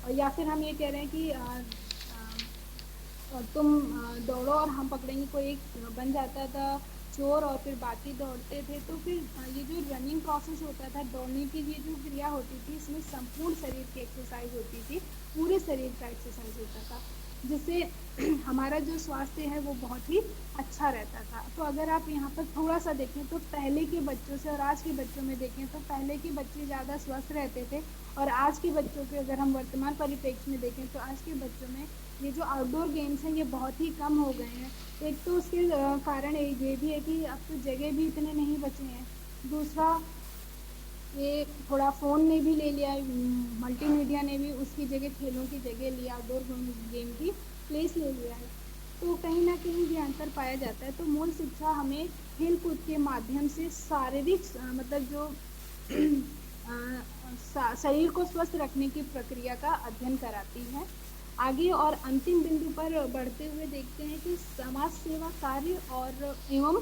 और या फिर हम ये कह रहे हैं कि तुम दौड़ो और हम पकड़ेंगे, कोई एक बन जाता था चोर और फिर बाकी दौड़ते थे, तो फिर ये जो रनिंग प्रोसेस होता था, दौड़ने की ये जो क्रिया होती थी, इसमें संपूर्ण शरीर की एक्सरसाइज होती थी, पूरे शरीर का एक्सरसाइज होता था, जिससे हमारा जो स्वास्थ्य है वो बहुत ही अच्छा रहता था। तो अगर आप यहाँ पर थोड़ा सा देखें तो पहले के बच्चों से और आज के बच्चों में देखें तो पहले के बच्चे ज़्यादा स्वस्थ रहते थे, और आज के बच्चों के अगर हम वर्तमान परिप्रेक्ष्य में देखें तो आज के बच्चों में ये जो आउटडोर गेम्स हैं ये बहुत ही कम हो गए हैं। एक तो उसके कारण ये भी है कि अब तो जगह भी इतने नहीं बचे हैं। दूसरा, ये थोड़ा फ़ोन ने भी ले लिया, मल्टीमीडिया ने भी उसकी जगह, खेलों की जगह लिया, आउटडोर गेम की प्लेस ले लिया है। तो कहीं न कहीं ये अंतर पाया जाता है। तो मूल शिक्षा हमें खेल-कूद के माध्यम से शारीरिक मतलब जो शरीर को स्वस्थ रखने की प्रक्रिया का अध्ययन कराती है। आगे और अंतिम बिंदु पर बढ़ते हुए देखते हैं कि समाज सेवा कार्य और एवं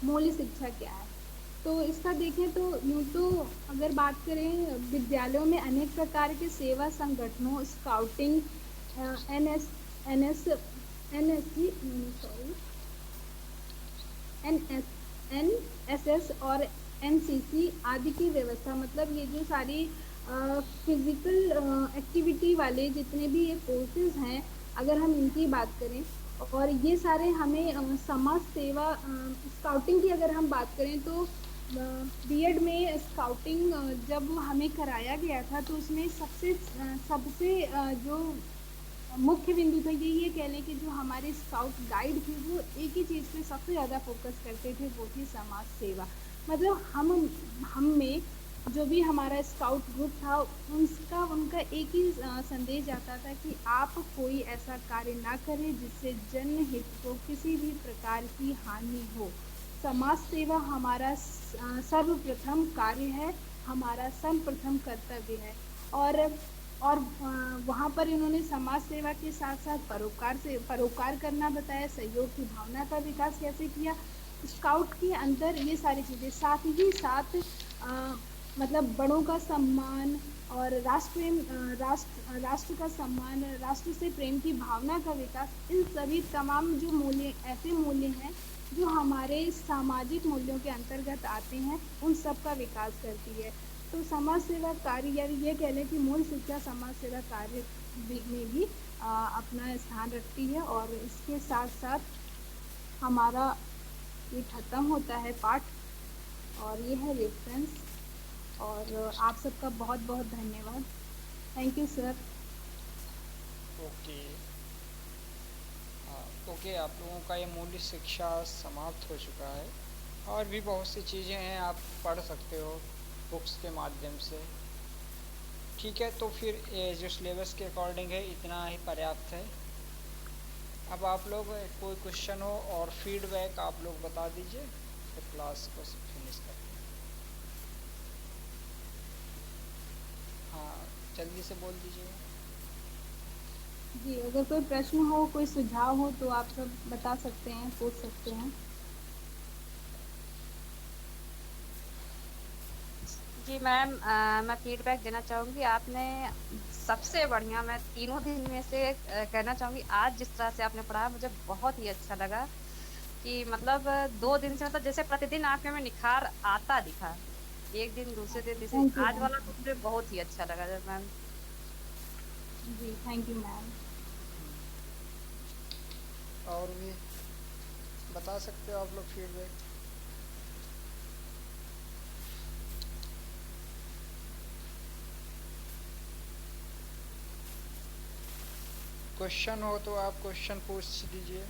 मूल्य शिक्षा क्या है। तो इसका देखें तो यूँ तो अगर बात करें, विद्यालयों में अनेक प्रकार के सेवा संगठनों, scouting, N S N S N S C sorry N S N S S और एनसीसी आदि की व्यवस्था, मतलब ये जो सारी फिजिकल एक्टिविटी वाले जितने भी ये कोर्सेज हैं, अगर हम इनकी बात करें, और ये सारे हमें समाज सेवा, स्काउटिंग की अगर हम बात करें तो बीएड में स्काउटिंग जब हमें कराया गया था तो उसमें सबसे जो मुख्य बिंदु था, ये कह लें कि जो हमारे स्काउट गाइड थे वो एक ही चीज़ पे सबसे ज़्यादा फोकस करते थे, वो थी समाज सेवा। मतलब हम में जो भी हमारा स्काउट ग्रुप था, उनका एक ही संदेश आता था कि आप कोई ऐसा कार्य ना करें जिससे जनहित को किसी भी प्रकार की हानि हो। समाज सेवा हमारा सर्वप्रथम कार्य है, हमारा सर्वप्रथम कर्तव्य है। और वहाँ पर इन्होंने समाज सेवा के साथ साथ परोपकार करना बताया, सहयोग की भावना का विकास कैसे किया, स्काउट के अंदर ये सारी चीज़ें, साथ ही साथ मतलब बड़ों का सम्मान और राष्ट्र का सम्मान, राष्ट्र से प्रेम की भावना का विकास, इन सभी तमाम जो मूल्य, ऐसे मूल्य हैं जो हमारे सामाजिक मूल्यों के अंतर्गत आते हैं, उन सब का विकास करती है। तो समाज सेवा कार्य, या ये कह लें कि मूल शिक्षा समाज सेवा कार्य में भी अपना स्थान रखती है। और इसके साथ साथ हमारा ये खत्म होता है पाठ, और ये है रेफरेंस। और आप सबका बहुत बहुत धन्यवाद। Thank you sir.
Okay. Okay, आप लोगों का ये मूल्य शिक्षा समाप्त हो चुका है। और भी बहुत सी चीज़ें हैं, आप पढ़ सकते हो बुक्स के माध्यम से। ठीक है, तो फिर ये जो सिलेबस के अकॉर्डिंग है इतना ही पर्याप्त है। अब आप लोग कोई क्वेश्चन हो और फीडबैक आप लोग बता दीजिए, फिर क्लास को फिनिश करते हैं। हाँ, जल्दी से बोल दीजिएगा।
जी, अगर कोई प्रश्न हो, कोई सुझाव हो, तो आप सब बता सकते हैं, पूछ सकते हैं।
जी मैम, मैं फीडबैक देना चाहूँगी। आपने सबसे बढ़िया, मैं तीनों दिन में से कहना चाहूँगी, आज जिस तरह से आपने पढ़ाया मुझे बहुत ही अच्छा लगा। कि मतलब 2 दिन से मतलब जैसे प्रतिदिन आपके में निखार आता दिखा। एक दिन, दूसरे दिन, तीसरे दिन,
थैंक यू
आज
मैम।
वाला तो मुझे बहुत ही अच्छा लगा मैम।
जी, थैंक यू मैम।
और भी बता सकते हो आप लोग फीडबैक? क्वेश्चन हो तो आप क्वेश्चन पूछ दीजिए,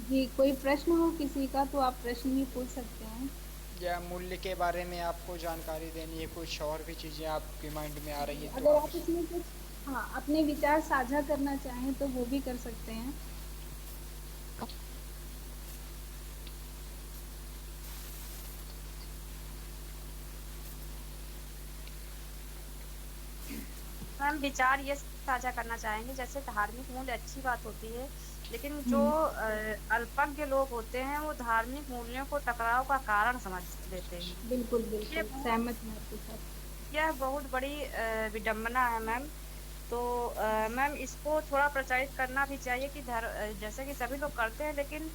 जी, कोई प्रश्न हो किसी का तो आप प्रश्न भी पूछ सकते हैं।
या मूल्य के बारे में आपको जानकारी देनी है, कुछ और भी चीज़ें आपके माइंड में आ रही
जी,
हैं तो
अगर
आप।
आप इसमें कुछ, हाँ, अपने विचार साझा करना चाहें तो वो भी कर सकते हैं।
हम विचार ये साझा करना चाहेंगे, जैसे धार्मिक मूल्य अच्छी बात होती है, लेकिन जो
हम्म।
अल्पज्ञ लोग होते हैं वो धार्मिक मूल्यों को टकराव का कारण समझ लेते हैं।
बिल्कुल
ये
बिल्कुल
बहुत
सहमत मैं आपके साथ।
यह बहुत बड़ी विडंबना है मैम। तो मैम इसको थोड़ा प्रचारित करना भी चाहिए कि जैसे कि सभी लोग करते हैं, लेकिन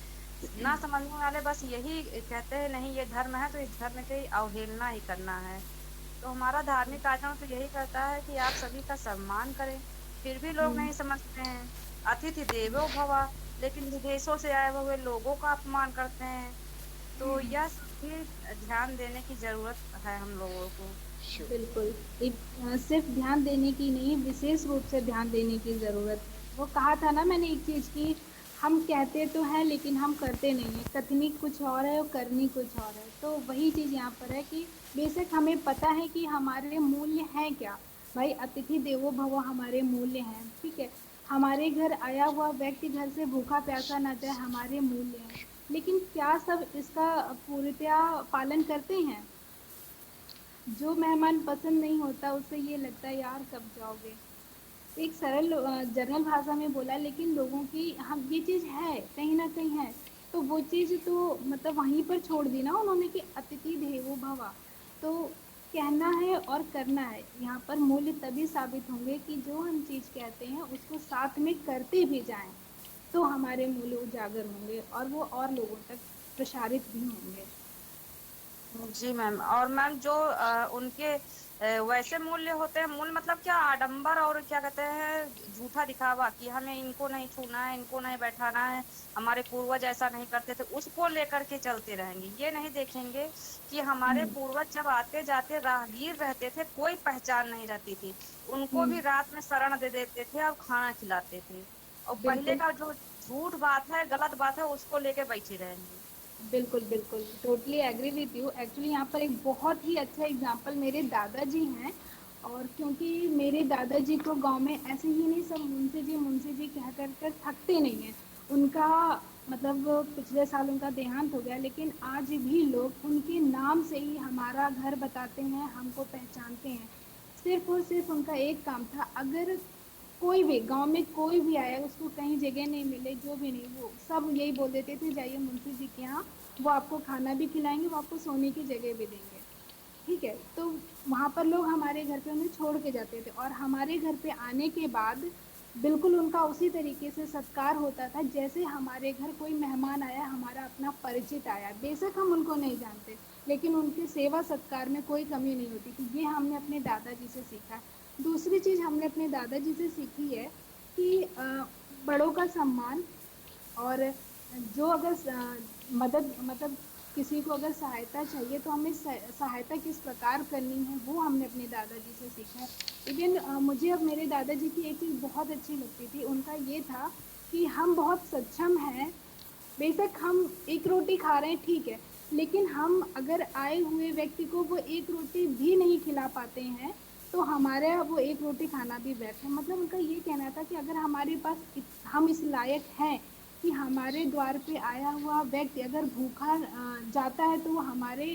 ना समझने वाले बस यही कहते हैं नहीं ये धर्म है तो इस धर्म की अवहेलना ही करना है। तो हमारा धार्मिक आचरण तो यही करता है कि आप सभी का सम्मान करें, फिर भी लोग
हम्म।
नहीं समझते हैं। अतिथि देवो भव, लेकिन विदेशों से आए हुए लोगों का अपमान करते हैं। तो यह सब भी ध्यान देने की जरूरत है हम लोगों को।
श्योर।
बिल्कुल। सिर्फ ध्यान देने की नहीं, विशेष रूप से ध्यान देने की जरूरत है। वो कहा था ना मैंने एक चीज की, हम कहते तो है लेकिन हम करते नहीं है। कथनी कुछ और है और करनी कुछ और है। तो वही चीज यहाँ पर है कि बेशक हमें पता है कि हमारे मूल्य हैं क्या। भाई, अतिथि देवो भव हमारे मूल्य हैं, ठीक है। हमारे घर आया हुआ व्यक्ति घर से भूखा प्यासा ना जाए, हमारे मूल्य हैं। लेकिन क्या सब इसका पूर्णतया पालन करते हैं? जो मेहमान पसंद नहीं होता उसे ये लगता है यार कब जाओगे। एक सरल जनरल भाषा में बोला, लेकिन लोगों की हम ये चीज है कहीं ना कहीं है। तो वो चीज तो मतलब वहीं पर छोड़ दी ना उन्होंने कि अतिथि देवो भव। तो कहना है और करना है, यहाँ पर मूल्य तभी साबित होंगे कि जो हम चीज कहते हैं उसको साथ में करते भी जाएं। तो हमारे मूल्य उजागर होंगे और वो और लोगों तक प्रसारित भी होंगे।
जी मैम। और मैम जो उनके वैसे मूल्य होते हैं, मूल्य मतलब क्या, आडंबर और क्या कहते हैं झूठा दिखावा कि हमें इनको नहीं छूना है, इनको नहीं बैठाना है, हमारे पूर्वज ऐसा नहीं करते थे, उसको लेकर के चलते रहेंगे। ये नहीं देखेंगे कि हमारे
हम्म।
पूर्वज जब आते जाते राहगीर रहते थे, कोई पहचान नहीं रहती थी, उनको भी
हम्म।
रात में शरण दे देते थे और खाना खिलाते थे। और पहले
बिल्कुल
का जो झूठ बात है, गलत बात है, उसको लेके बैठे रहेंगे।
बिल्कुल बिल्कुल totally agree with you. Actually यहाँ पर एक बहुत ही अच्छा एग्जांपल मेरे दादाजी हैं। और क्योंकि मेरे दादाजी को गांव में ऐसे ही नहीं, सब मुंशी जी कह कर थकते नहीं हैं। उनका मतलब पिछले साल उनका देहांत हो गया, लेकिन आज भी लोग उनके नाम से ही हमारा घर बताते हैं, हमको पहचानते हैं। सिर्फ और सिर्फ उनका एक काम था, अगर कोई भी गांव में कोई भी आया उसको कहीं जगह नहीं मिले, जो भी नहीं, वो सब यही बोल देते थे जाइए मुंशी जी के यहाँ, वो आपको खाना भी खिलाएंगे, वो आपको सोने की जगह भी देंगे। ठीक है। तो वहां पर लोग हमारे घर पे उन्हें छोड़ के जाते थे और हमारे घर पे आने के बाद बिल्कुल उनका उसी तरीके से सत्कार होता था जैसे हमारे घर कोई मेहमान आया, हमारा अपना परिचित आया, बेशक हम उनको नहीं जानते, लेकिन उनके सेवा सत्कार में कोई कमी नहीं होती थी। ये हमने अपने दादाजी से सीखा है। दूसरी चीज हमने अपने दादाजी से सीखी है कि बड़ों का सम्मान। और जो अगर मदद मतलब किसी को अगर सहायता चाहिए तो हमें सहायता किस प्रकार करनी है वो हमने अपने दादाजी से सीखा है। इवन मुझे अब मेरे दादाजी की एक चीज बहुत अच्छी लगती थी, उनका ये था कि हम बहुत सक्षम हैं, बेशक हम एक रोटी खा रहे हैं, ठीक है, लेकिन हम अगर आए हुए व्यक्ति को वो एक रोटी भी नहीं खिला पाते हैं तो हमारे वो एक रोटी खाना भी व्यर्थ है। मतलब उनका ये कहना था कि अगर हमारे पास हम इस लायक हैं कि हमारे द्वार पे आया हुआ व्यक्ति अगर भूखा जाता है तो वो हमारे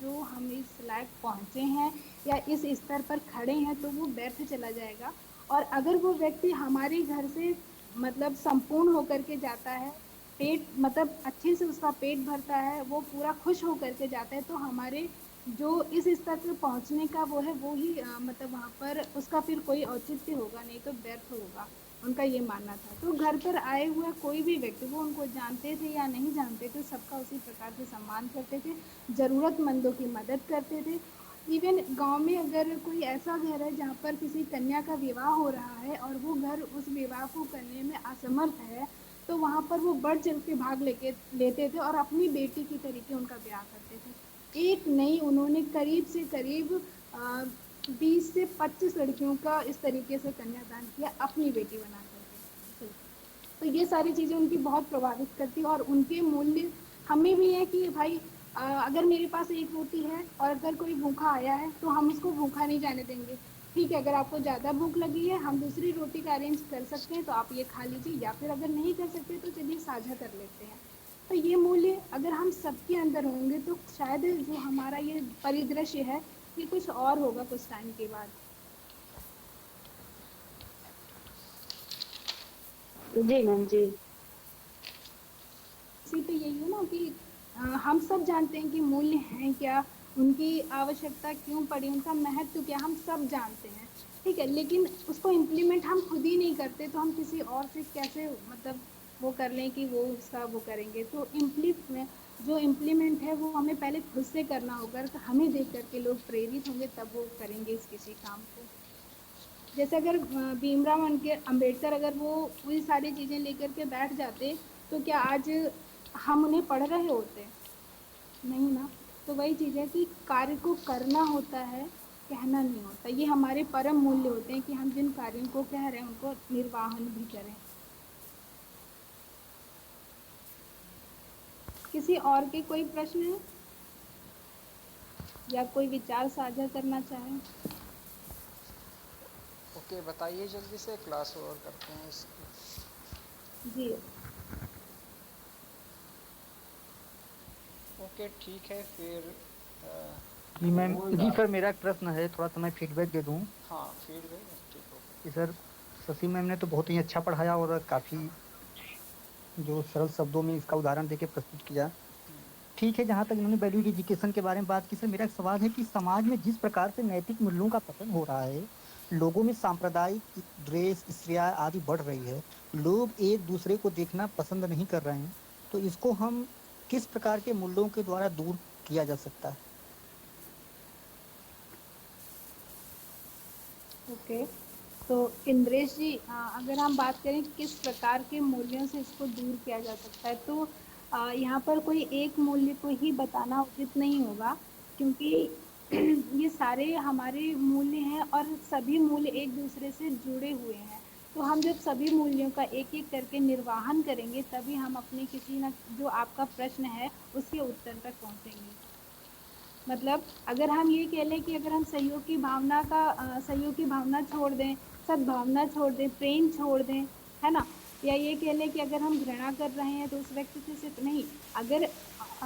जो हम इस लायक पहुंचे हैं या इस स्तर पर खड़े हैं तो वो व्यर्थ चला जाएगा। और अगर वो व्यक्ति हमारे घर से मतलब संपूर्ण होकर के जाता है, पेट मतलब अच्छे से उसका पेट भरता है, वो पूरा खुश होकर के जाता है, तो हमारे जो इस स्तर पे पहुंचने का वो है वो ही मतलब वहां पर उसका फिर कोई औचित्य होगा नहीं, तो व्यर्थ होगा। उनका ये मानना था। तो घर पर आए हुए कोई भी व्यक्ति, वो उनको जानते थे या नहीं जानते थे, सबका उसी प्रकार से सम्मान करते थे, जरूरतमंदों की मदद करते थे। इवन गांव में अगर कोई ऐसा घर है जहाँ पर किसी कन्या का विवाह हो रहा है और वो घर उस विवाह को करने में असमर्थ है, तो वहाँ पर वो बढ़ चढ़ के भाग लेते थे और अपनी बेटी की तरीके उनका ब्याह करते थे। एक नहीं, उन्होंने करीब से करीब 20 से 25 लड़कियों का इस तरीके से कन्यादान किया अपनी बेटी बना करके। तो ये सारी चीज़ें उनकी बहुत प्रभावित करती और उनके मूल्य हमें भी है कि भाई अगर मेरे पास एक रोटी है और अगर कोई भूखा आया है तो हम उसको भूखा नहीं जाने देंगे। ठीक है, अगर आपको ज़्यादा भूख लगी है हम दूसरी रोटी का अरेंज कर सकते हैं तो आप ये खा लीजिए, या फिर अगर नहीं कर सकते तो चलिए साझा कर लेते हैं। तो ये मूल्य अगर हम सबके अंदर होंगे तो शायद जो हमारा ये परिदृश्य है ये कुछ और होगा कुछ टाइम के बाद।
जी मैम जी।
इसी पे यही है ना कि हम सब जानते हैं कि मूल्य हैं क्या, उनकी आवश्यकता क्यों पड़ी, उनका महत्व क्या, हम सब जानते हैं। ठीक है, लेकिन उसको इम्प्लीमेंट हम खुद ही नहीं करते तो हम किसी और से कैसे मतलब वो कर लें कि वो उसका वो करेंगे। तो जो इम्प्लीमेंट है वो हमें पहले खुद से करना होगा, तो हमें देख करके लोग प्रेरित होंगे तब वो करेंगे इस किसी काम को। जैसे अगर भीमराव अंबेडकर अगर वो वही सारी चीजें लेकर के बैठ जाते तो क्या आज हम उन्हें पढ़ रहे होते? नहीं ना। तो वही चीज है कि कार्य को करना होता है, कहना नहीं होता। ये हमारे परम मूल्य होते हैं कि हम जिन कार्यों को कह रहे हैं उनको निर्वाहन भी करें। किसी और के कोई प्रश्न है या कोई विचार साझा करना चाहे?
ओके, बताइए जल्दी से, क्लास ओवर करते हैं इसकी।
जी
ओके ठीक है फिर।
जी मैम, जी सर मेरा एक प्रश्न है, थोड़ा सा मैं फीडबैक दे दूं।
हाँ, फीडबैक ठीक हो।
कि सर शशि मैम ने तो बहुत ही अच्छा पढ़ाया और काफ़ी जो सरल शब्दों में इसका उदाहरण देके प्रस्तुत किया। ठीक है, जहाँ तक इन्होंने वैल्यू एजुकेशन के बारे में बात की, सर मेरा एक सवाल है कि समाज में जिस प्रकार से नैतिक मूल्यों का पतन हो रहा है, लोगों में सांप्रदायिक द्वेष, ईर्ष्या आदि बढ़ रही है, लोग एक दूसरे को देखना पसंद नहीं कर रहे हैं, तो इसको हम किस प्रकार के मूल्यों के द्वारा दूर किया जा सकता है?
ओके, तो इंद्रेश जी अगर हम बात करें किस प्रकार के मूल्यों से इसको दूर किया जा सकता है तो यहाँ पर कोई एक मूल्य को ही बताना उचित नहीं होगा, क्योंकि ये सारे हमारे मूल्य हैं और सभी मूल्य एक दूसरे से जुड़े हुए हैं। तो हम जब सभी मूल्यों का एक एक करके निर्वाहन करेंगे तभी हम अपने किसी न जो आपका प्रश्न है उसके उत्तर तक पहुँचेंगे। मतलब अगर हम ये कह लें कि अगर हम सहयोग की भावना छोड़ दें, सद्भावना छोड़ दें, प्रेम छोड़ दें, है ना, या ये कह लें कि अगर हम घृणा कर रहे हैं तो उस व्यक्ति से सिर्फ नहीं, अगर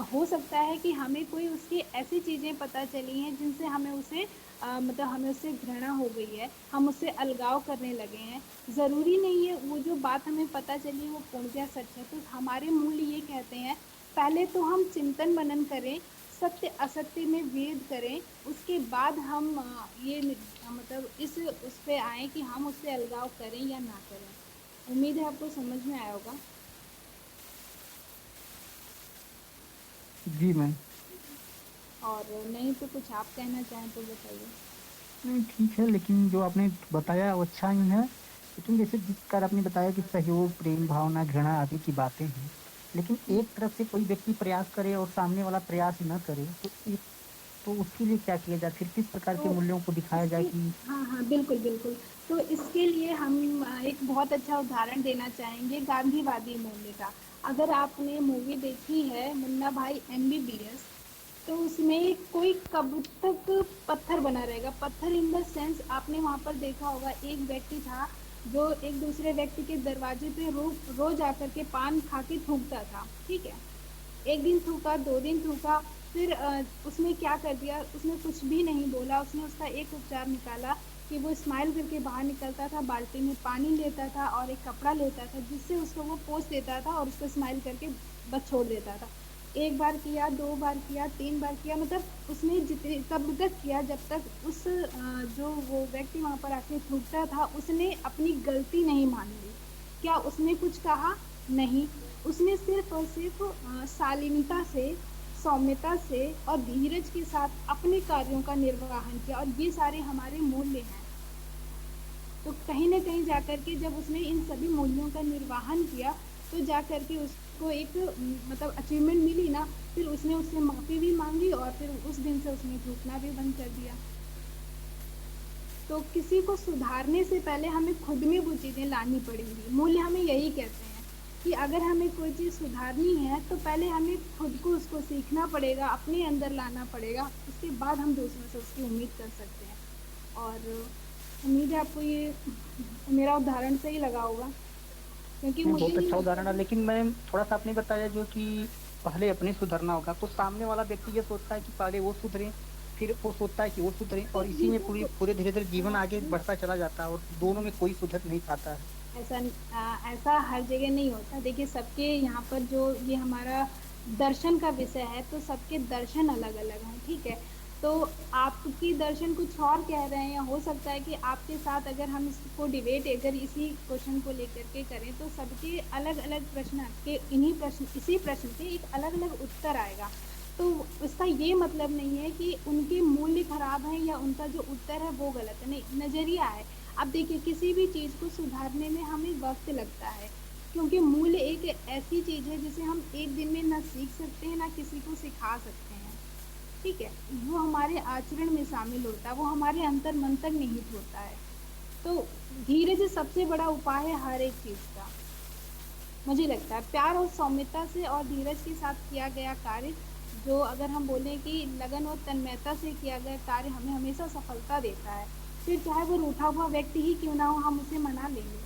हो सकता है कि हमें कोई उसकी ऐसी चीज़ें पता चली हैं जिनसे हमें उसे मतलब हमें उससे घृणा हो गई है, हम उससे अलगाव करने लगे हैं। ज़रूरी नहीं है वो जो बात हमें पता चली वो पूर्णतः सच है। तो हमारे मूल्य ये कहते हैं पहले तो हम चिंतन मनन करें, सत्य असत्य में भेद करें, उसके बाद हम मतलब उस पे आए कि हम उससे अलगाव करें या ना करें। उम्मीद है आपको समझ में आया होगा।
जी मैम।
और नहीं तो कुछ आप कहना चाहें तो बताइए।
नहीं ठीक है, लेकिन जो आपने बताया वो अच्छा ही है, लेकिन जैसे जिस प्रकार आपने बताया कि सहयोग, प्रेम भावना, घृणा आदि की बातें हैं, लेकिन एक तरफ से कोई व्यक्ति प्रयास करे और सामने वाला प्रयास न करे तो उसके लिए क्या किया जाए? फिर किस प्रकार के
तो
मूल्यों को दिखाया जाए कि
हाँ हाँ बिल्कुल बिल्कुल। तो इसके लिए हम एक बहुत अच्छा उदाहरण देना चाहेंगे गांधीवादी मूल्य का। अगर आपने मूवी देखी है मुन्ना भाई MBBS, तो उसमें कोई कब तक पत्थर बना रहेगा, पत्थर इन द सेंस आपने वहाँ पर देखा होगा एक व्यक्ति था जो एक दूसरे व्यक्ति के दरवाजे पे रोज आकर के पान खा के थूकता था। ठीक है, एक दिन थूका, 2 दिन थूका, फिर उसने क्या कर दिया, उसने कुछ भी नहीं बोला, उसने उसका एक उपचार निकाला कि वो स्माइल करके बाहर निकलता था, बाल्टी में पानी लेता था और एक कपड़ा लेता था जिससे उसको वो पोंछ देता था और उसको स्माइल करके बस छोड़ देता था। 1 बार किया, 2 बार किया, 3 बार किया, मतलब उसने जितने तब तक किया जब तक उस जो वो व्यक्ति वहाँ पर आके थूकता था उसने अपनी गलती नहीं मान ली। क्या उसने कुछ कहा? नहीं। उसने सिर्फ और सिर्फ शालीनता से, सौम्यता से और धीरज के साथ अपने कार्यों का निर्वहन किया और ये सारे हमारे मूल्य हैं। तो कहीं न कहीं जाकर के जब उसने इन सभी मूल्यों का निर्वहन किया तो जा करके उसको एक मतलब अचीवमेंट मिली ना, फिर उसने उससे माफ़ी भी मांगी और फिर उस दिन से उसने झूठना भी बंद कर दिया। तो किसी को सुधारने से पहले हमें खुद में वो चीज़ें लानी पड़ेंगी। मूल्य हमें यही कहते हैं कि अगर हमें कोई चीज़ सुधारनी है तो पहले हमें खुद को उसको सीखना पड़ेगा, अपने अंदर लाना पड़ेगा, उसके बाद हम दूसरों से उसकी उम्मीद कर सकते हैं। और उम्मीद है आपको ये मेरा उदाहरण सही लगा होगा, क्योंकि
नहीं,
मुझे
बहुत
नहीं
अच्छा
लगता
उदाहरण है,
कि
लेकिन मैम थोड़ा-सा आपने बताया जो कि पहले अपने सुधरना होगा, तो सामने वाला व्यक्ति ये सोचता है कि पहले वो सुधरे, फिर वो सोचता है कि वो सुधरे,
तो
और इसी
ये
में
तो
पूरे धीरे-धीरे जीवन आगे
ये
बढ़ता चला जाता है और दोनों में कोई सुधर नहीं पाता है।
ऐसा हर जगह नहीं होता। देखिए सबके यहाँ पर जो ये हमारा दर्शन का विषय है, तो सबके दर्शन अलग-अलग हैं, ठीक है? तो आपकी दर्शन कुछ और कह रहे हैं, या हो सकता है कि आपके साथ अगर हम इसको डिबेट अगर इसी क्वेश्चन को लेकर के करें, तो सबके अलग-अलग प्रश्न के इसी प्रश्न के एक अलग-अलग उत्तर आएगा। तो इसका ये मतलब नहीं है कि उनके मूल्य खराब हैं या उनका जो उत्तर है वो गलत है, नहीं, नज़रिया है। अब देखिए किसी भी चीज़ को सुधारने में हमें वक्त लगता है, क्योंकि मूल्य एक ऐसी चीज़ है जिसे हम एक दिन में ना सीख सकते हैं ना किसी को सिखा सकते हैं, ठीक है? वो हमारे आचरण में शामिल होता है, वो हमारे अंतर मन तक निहित होता है। तो धीरज सबसे बड़ा उपाय है हर एक चीज़ का, मुझे लगता है। प्यार और सौम्यता से और धीरज के साथ किया गया कार्य, जो अगर हम बोलें कि लगन और तन्मयता से किया गया कार्य हमें हमेशा सफलता देता है। फिर चाहे वो रूठा हुआ व्यक्ति ही क्यों ना हो, हम उसे मना लेंगे।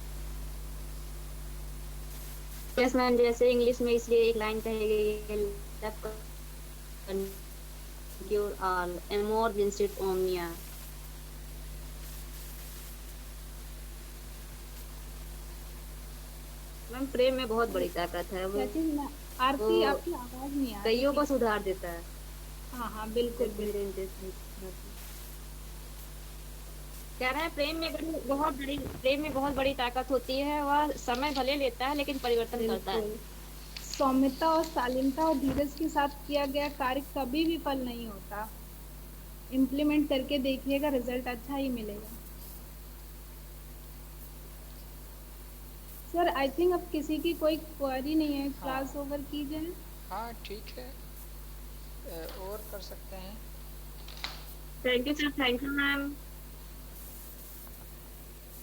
यस मैम, जैसे इंग्लिश में इसलिए एक लाइन कही गई है, love कंक्यूर all, Amor विंसिट Omnia. Ma'am प्रेम में बहुत बड़ी ताकत है, वो
सचिन आरती,
वो
आपकी आवाज नहीं आ रही
कईयों को
थी।
सुधार देता है।
हाँ हाँ, बिल्कुल
जब मेरे
बिल्कुल।
कह रहे हैं प्रेम में बहुत बड़ी ताकत होती है। वह समय भले लेता है लेकिन परिवर्तन करता है।
बिल्कुल सौम्यता और शालीनता और धीरज के साथ किया गया कार्य कभी विफल नहीं होता। इम्प्लीमेंट करके देखिएगा, रिजल्ट अच्छा ही मिलेगा। सर आई थिंक अब किसी की कोई क्वेरी नहीं है,
हाँ
क्लास ओवर की जाए।
हाँ ठीक है, और कर सकते हैं।
Thank you sir, thank you ma'am.